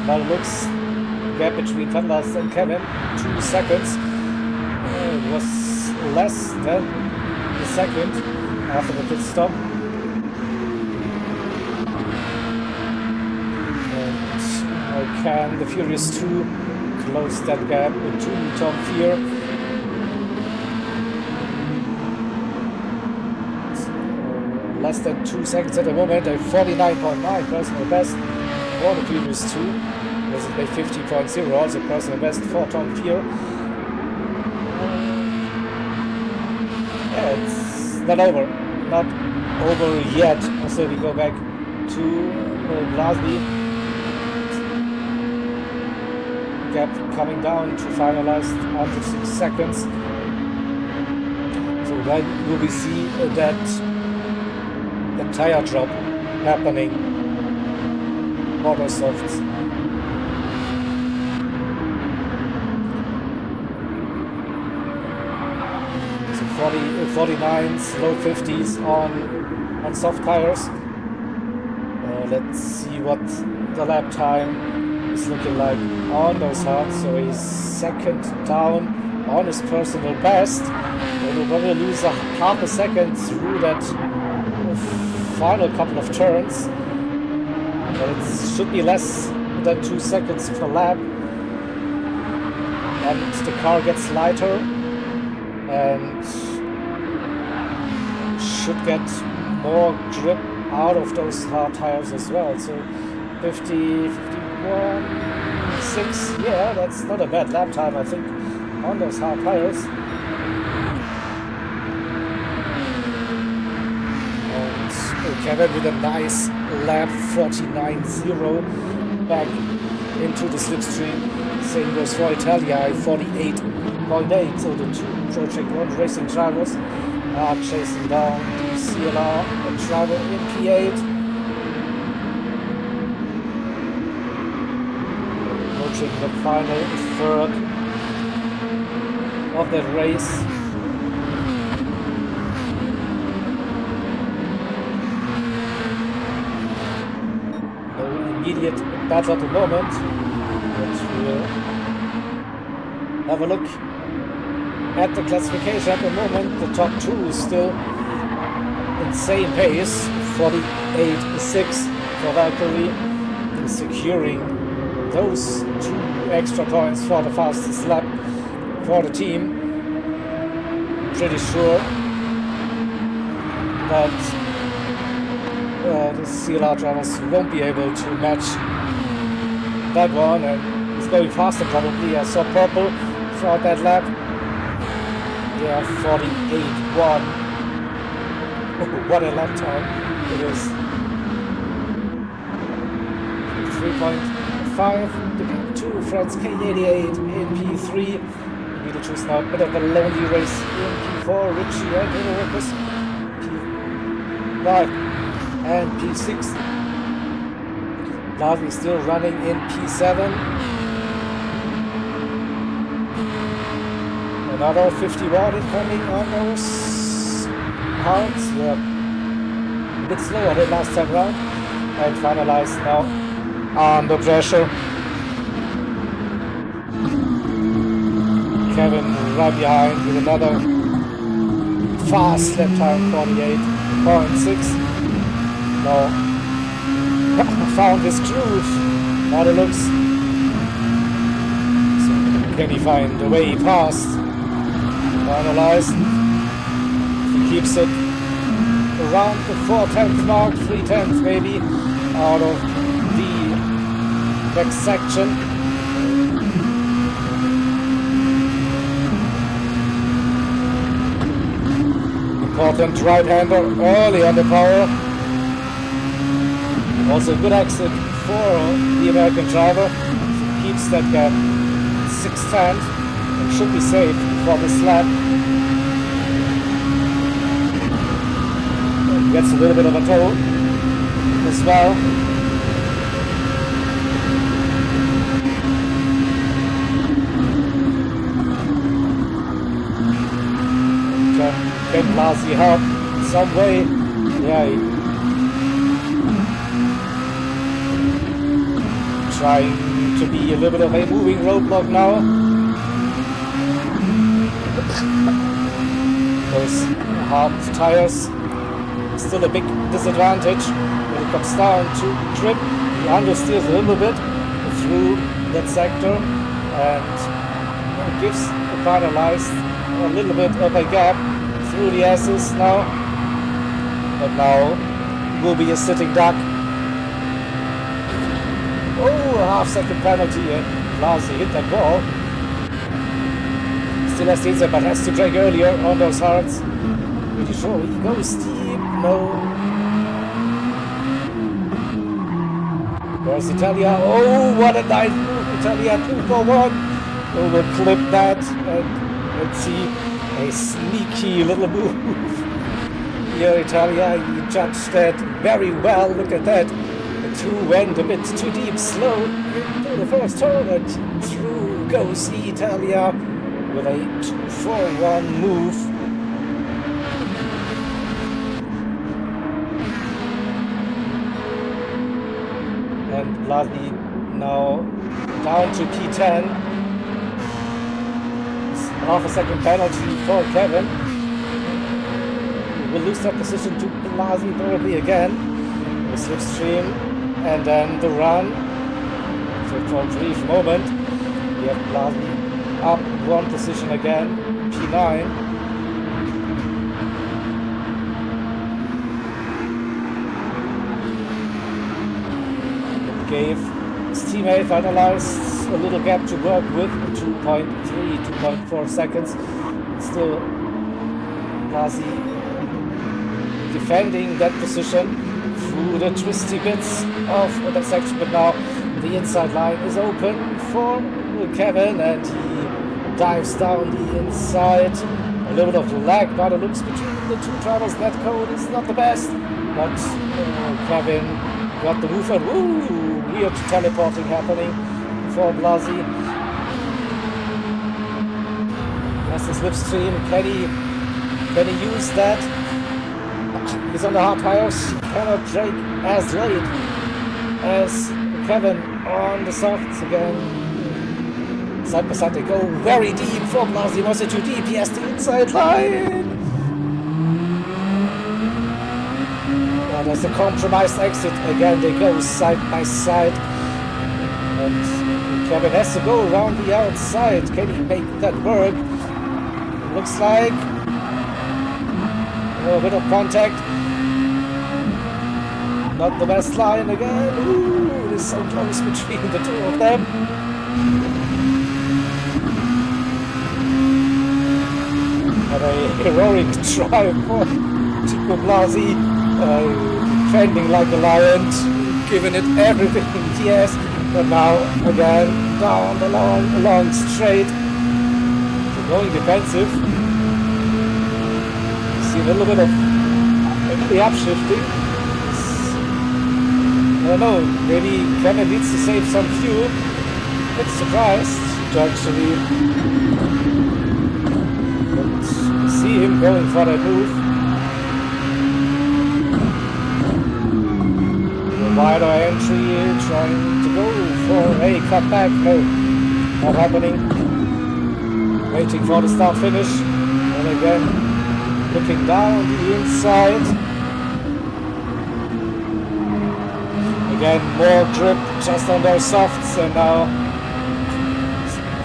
Now it looks gap between Vanlast and Kevin, 2 seconds. It was less than second after the pit stop. And how can the Furious 2 close that gap to Tom Fear? Less than 2 seconds at the moment, a 49.9 personal best for the Furious 2. This is a 50.0, also personal best for Tom Fear. Yeah, it's not over. Not over yet. So we go back to Glasby. Gap coming down to finalized under 6 seconds. So when will we see that the tire drop happening? Motor softs. So 49s, low 50s on soft tires. Let's see what the lap time is looking like on those hards. So he's second down on his personal best. He will probably lose half a second through that final couple of turns. But it should be less than 2 seconds per lap. And the car gets lighter and should get more grip out of those hard tires as well. So 50, 51, 6, yeah, that's not a bad lap time, I think, on those hard tires. And Kevin with a nice lap 49.0 back into the slipstream. Same goes for Italia, 48.8. So the two Project 1 racing drivers are chasing down the CLR driver in P8. Approaching the final third of that race. No immediate battle at the moment, but we'll have a look at the classification at the moment. The top two is still in same pace, 48.6 for Valkyrie, securing those 2 extra points for the fastest lap for the team. Pretty sure that the CLR drivers won't be able to match that one, and he's going faster probably. I saw purple throughout that lap. Yeah, 48.1. Oh, what a lap time it is. 3.5 to Franz K88 in P3. We'll choose now a bit of a lonely race in P4. Richie and Workers P5 and P6. Largely still running in P7. Another 51 incoming on those hards. Yeah, a bit slower than last time round. And finalized now under pressure. Kevin right behind with another fast lap time, 48.6. Now found his groove. Now it looks. So can he find the way past? Finalized. He keeps it around the 4/10 mark, 3/10 maybe, out of the next section. Important right-hander early on the power. Also a good exit for the American driver. Keeps that gap 6/10 and should be safe for this lap. And gets a little bit of a tow as well. Can Blasi help in some way? Yeah, trying to be a little bit of a moving roadblock now. those hard tires. Still a big disadvantage when it comes down to grip. He understeers a little bit through that sector and gives finalized a little bit of a gap through the S's now. But now will be a sitting duck. Oh, a half-second penalty, and Blasi hit that ball. Still has the inside, but has to drag earlier on those hards. Pretty sure he goes deep. No. There's Italia. Oh, what a nice move. Italia 2 for 1. We will clip that and let's see a sneaky little move. Here, Italia, you judged that very well. Look at that. The 2 went a bit too deep, slow into the first turn, and through goes Italia with a 2-4-1 move. And Blasi now down to P10. It's half a second penalty for Kevin. Will lose that position to Blasi probably again. The slipstream and then the run. So for a brief moment, we have Blasi up 1 position again, P9. Gave his teammate finalized a little gap to work with, 2.3, 2.4 seconds. Still Blasi defending that position through the twisty bits of that section, but now the inside line is open for Kevin and he dives down the inside. A little bit of lag by the looks between the two drivers. That code is not the best, but Kevin got the move and weird teleporting happening for Blasi. That's the slipstream. Can he use that? He's on the hard tires. He cannot brake as late as Kevin on the softs again. Side by side they go very deep for Blasi. Was it too deep? He has the inside line. Oh, there's the compromised exit. Again they go side by side. And Kevin has to go around the outside. Can he make that work? Looks like a bit of contact. Not the best line again. Ooh, it is so close between the two of them. And a heroic try for Chico Blasi, defending like a lion, giving it everything he has. But now again down the long straight. So going defensive. See a little bit of the upshifting. I don't know, maybe Kevin needs to save some fuel. Bit surprised to actually see him going for that move. The wider entry, trying to go for a cutback. No, not happening. Waiting for the start finish. And again, looking down the inside. Again, more grip just on those softs, and now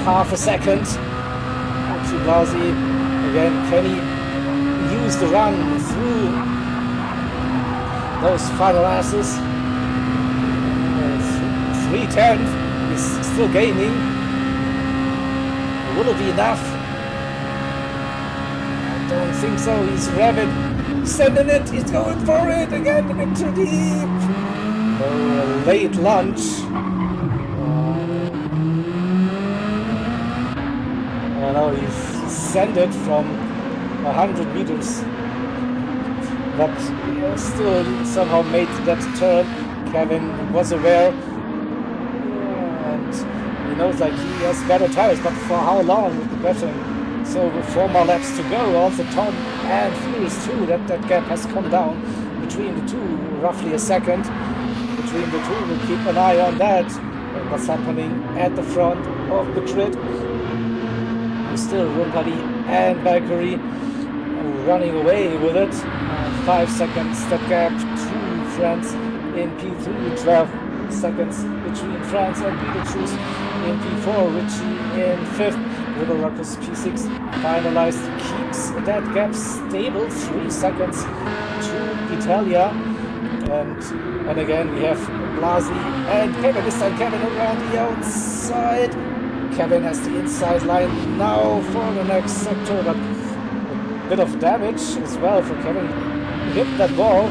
half a second to Blasi. Again, can he use the run through those final asses? 3:10, he's still gaining. Will it be enough? I don't think so. He's revving, sending it, he's going for it again, a bit too deep. A late lunch. I know he sent it from 100 meters, but still somehow made that turn. Kevin was aware, and he knows like he has better tires, but for how long is the question. So with 4 more laps to go, also Tom and Fuels too, that gap has come down between the two, roughly a second. Between the two, we'll keep an eye on that and what's happening at the front of the grid. Still Rumpali and Valkyrie. running away with it. 5 seconds that gap to France in P3, 12 seconds between France and Beetlejuice in P4, Richie in 5th, Little Ruckus P6 finalized, keeps that gap stable, 3 seconds to Italia. And again we have Blasi and Kevin, this time Kevin around the outside. Kevin has the inside line now for the next sector, but a bit of damage as well for Kevin. He hit that ball,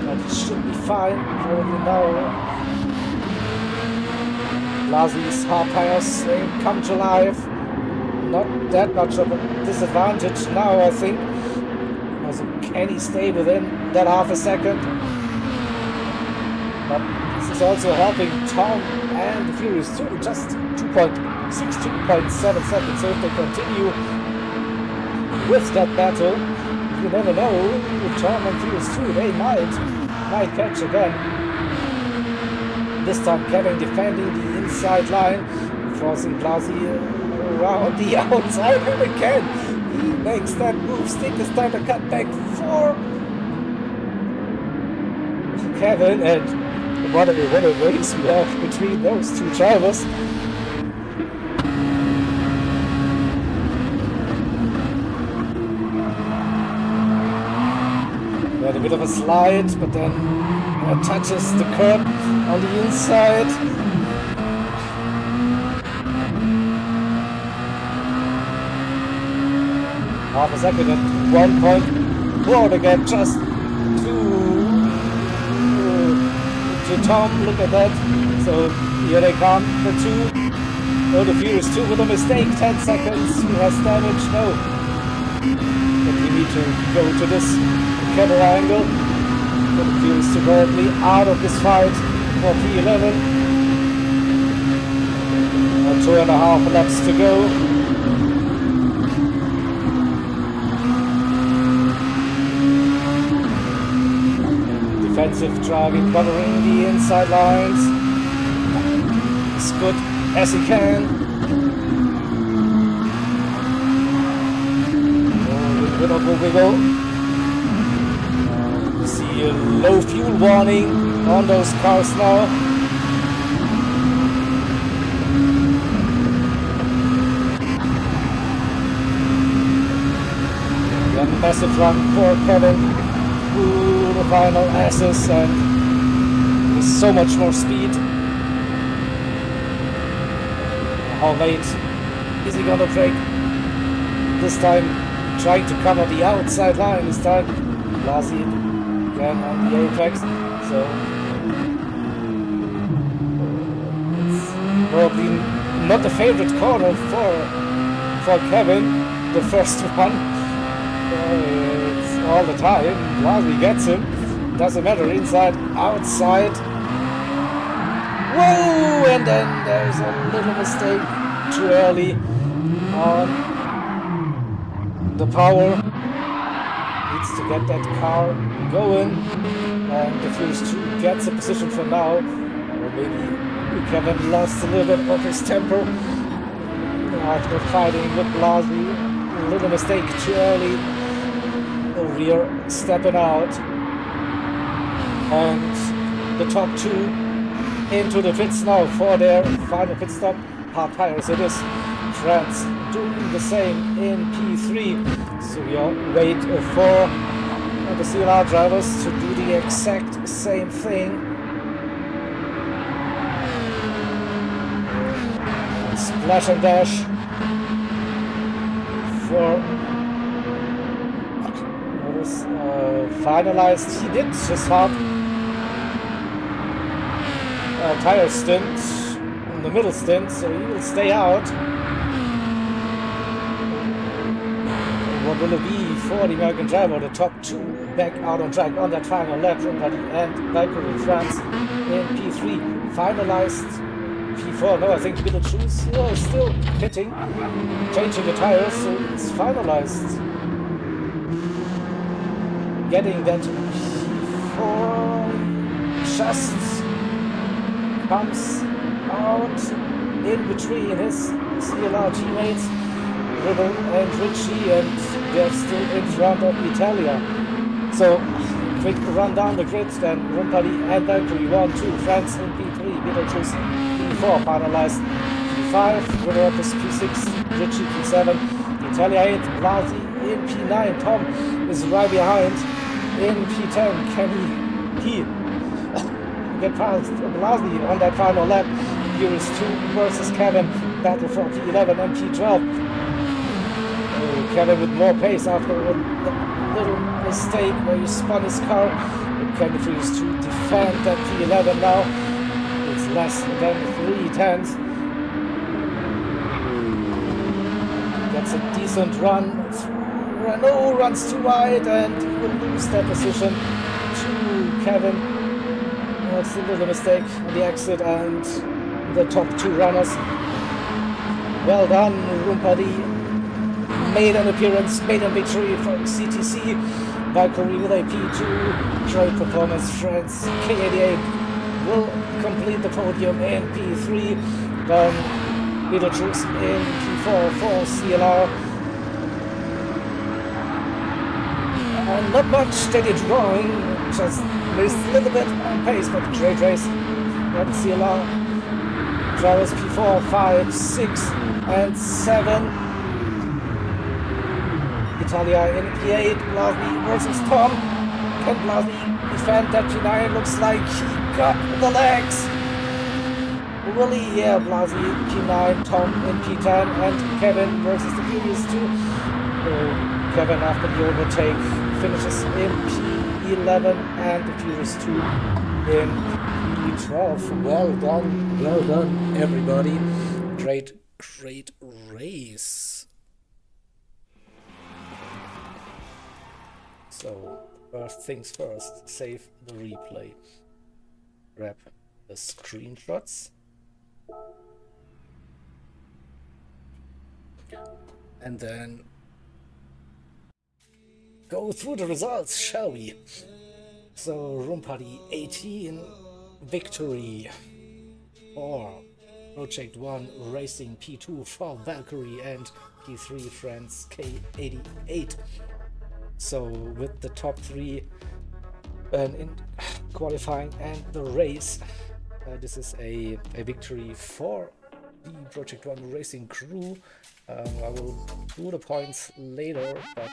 but it should be fine probably now. Blasi's hard tires come to life. Not that much of a disadvantage now, I think. Also, can he stay within that half a second? But this is also helping Tom and the Furious 2, just 2.6, 2.7 seconds. So if they continue with that battle, you never know, Tom and Furious 2, they might catch again. This time Kevin defending the inside line, forcing Blasi around the outside, and again he makes that move. Stick this time to cut back for Kevin, and what a race we have between those two drivers. Had a bit of a slide, but then touches the curb on the inside. Half a second at 1.4 to get just to Tom. Look at that. So here they come, the two. Oh, the Furious 2 with a mistake. 10 seconds. Who has damage? No. But we need to go to this camera angle. So the Furious 2 currently out of this fight for P11. 2.5 laps to go. Defensive driving, covering the inside lines as good as he can. Wiggle. You see a low fuel warning on those cars now. A massive run for Kevin through the final S's, and with so much more speed. How late is he gonna break? This time trying to cover the outside line, this time Blasi again on the apex, so it's probably not the favorite corner for Kevin, the first one. It's all the time, Blasi gets him, doesn't matter, inside, outside. Whoa! And then there's a little mistake too early on the power. Needs to get that car going, and the Furious 2 gets a position for now. Or maybe Kevin lost a little bit of his temper after fighting with Blasi. A little mistake too early. The rear stepping out, and the top two into the pits now for their final pit stop. Hard tires it is. France doing the same in P3. So we all wait for the CLR drivers to do the exact same thing. And splash and dash for finalized. He did his hard tire stint in the middle stint, so he will stay out. What will it be for the American driver? The top two back out on track on that final lap, and Valkyrie France in P3 finalized. P4, no, I think Beetlejuice is still pitting, changing the tires, so it's finalized. Getting that P4 just comes out in between his CLR teammates. Riddle and Ritchie, and they're still in front of Italia. So, quick run down the grid, then Rumpali and Valkyrie 1, 2, France in P3, Beetlejuice P4, finalized P5, Riddle is P6, Ritchie P7, Italia 8, Blasi in P9, Tom is right behind in P10, can he get past Blasi on that final lap? Here is 2 versus Kevin, battle for P11 and P12. Kevin with more pace after a little mistake where he spun his car. Kevin is to defend that P11 now. It's less than 3 tenths. Gets a decent run. Renault runs too wide and he will lose that position to Kevin. That's a little mistake on the exit and the top 2 runners. Well done, Rumpali. Made an appearance, made a victory for CTC. Valkyrie with a P2. Great performance, France. K88 will complete the podium in P3. Then Beetlejuice in P4 for CLR. And not much steady drawing, just missed a little bit on pace, but great race. And CLR drivers P4, 5, 6, and 7. Italia in P8, Blasi versus Tom. Can Blasi defend that P9? Looks like he got the legs. Really, yeah, Blasi P9, Tom in P10, and Kevin versus the previous 2. Kevin after the overtake finishes in P11 and the previous 2 in P12. Well done everybody. Great race. So, first things first, save the replay. Grab the screenshots. And then go through the results, shall we? So, Rumpali 18, victory for Project 1 Racing, P2 for Valkyrie, and P3 France K88. So with the top 3 in qualifying and the race, this is a victory for the Project 1 Racing crew. I will do the points later, but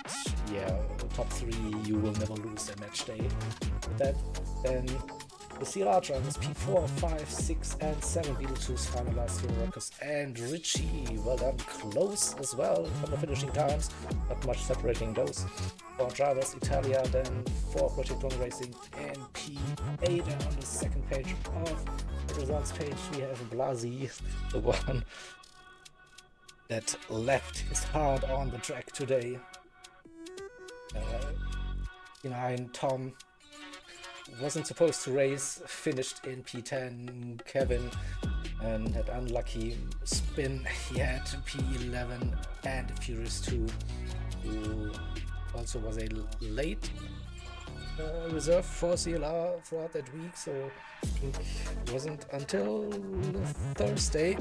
yeah, the top 3 you will never lose a match day. With that, then the CLR drivers P4, 5, 6, and 7 Beetlejuice finalized for Ruckus and Ritchie. Well done, close as well from the finishing times, not much separating those. 4 drivers Italia, then 4 Project 1 Racing and P8. And on the second page of the results page we have Blasi, the one that left his heart on the track today. Tom wasn't supposed to race, finished in P10. Kevin and had unlucky spin. He had P11 and Furious 2, who also was a late reserve for CLR throughout that week, so I think it wasn't until Thursday.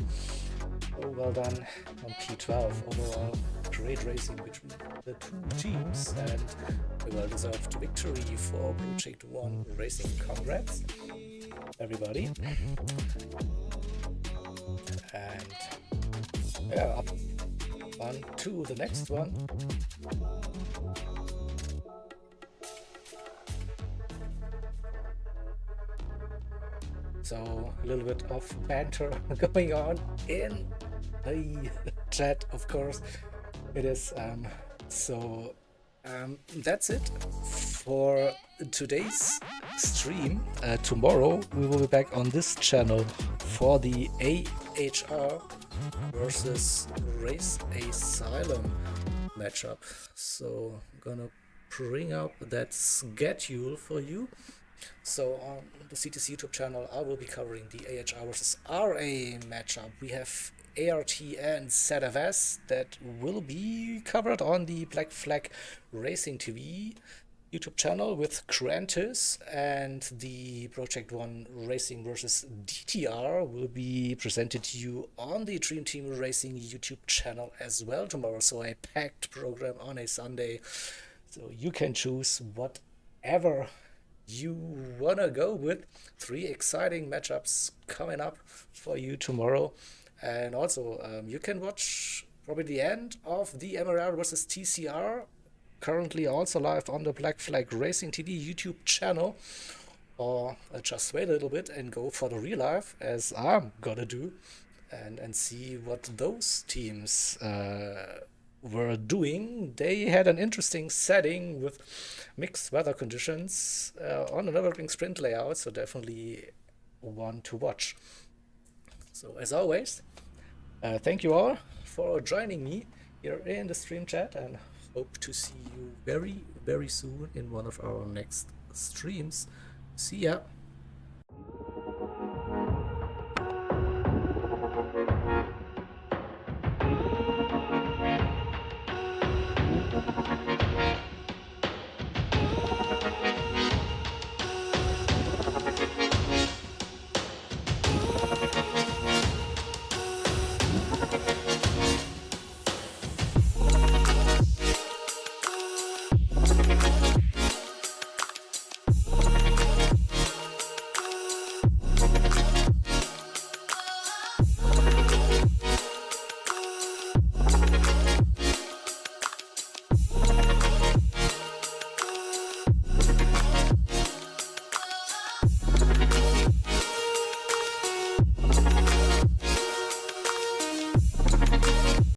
Oh, well done on P12 overall. Great racing between the 2 teams and a well-deserved victory for Project 1 Racing. Congrats, everybody. And yeah, up on to the next one. So a little bit of banter going on in the chat, of course. It is that's it for today's stream. Tomorrow we will be back on this channel for the AHR versus Race Asylum matchup. So I'm gonna bring up that schedule for you. So on the CTC YouTube channel I will be covering the AHR versus RA matchup. We have ART and ZFS that will be covered on the Black Flag Racing TV. YouTube channel with Grantis, and the Project One Racing versus DTR will be presented to you on the Dream Team Racing YouTube channel as well tomorrow. So a packed program on a Sunday, so you can choose whatever you wanna go with. 3 exciting matchups coming up for you tomorrow, and also you can watch probably the end of the MRR versus TCR, currently also live on the Black Flag Racing TV YouTube channel, or just wait a little bit and go for the real life, as I'm gonna do, and see what those teams were doing. They had an interesting setting with mixed weather conditions on a Nürburgring sprint layout, so definitely one to watch. So as always, thank you all for joining me here in the stream chat, and hope to see you very, very soon in one of our next streams. See ya!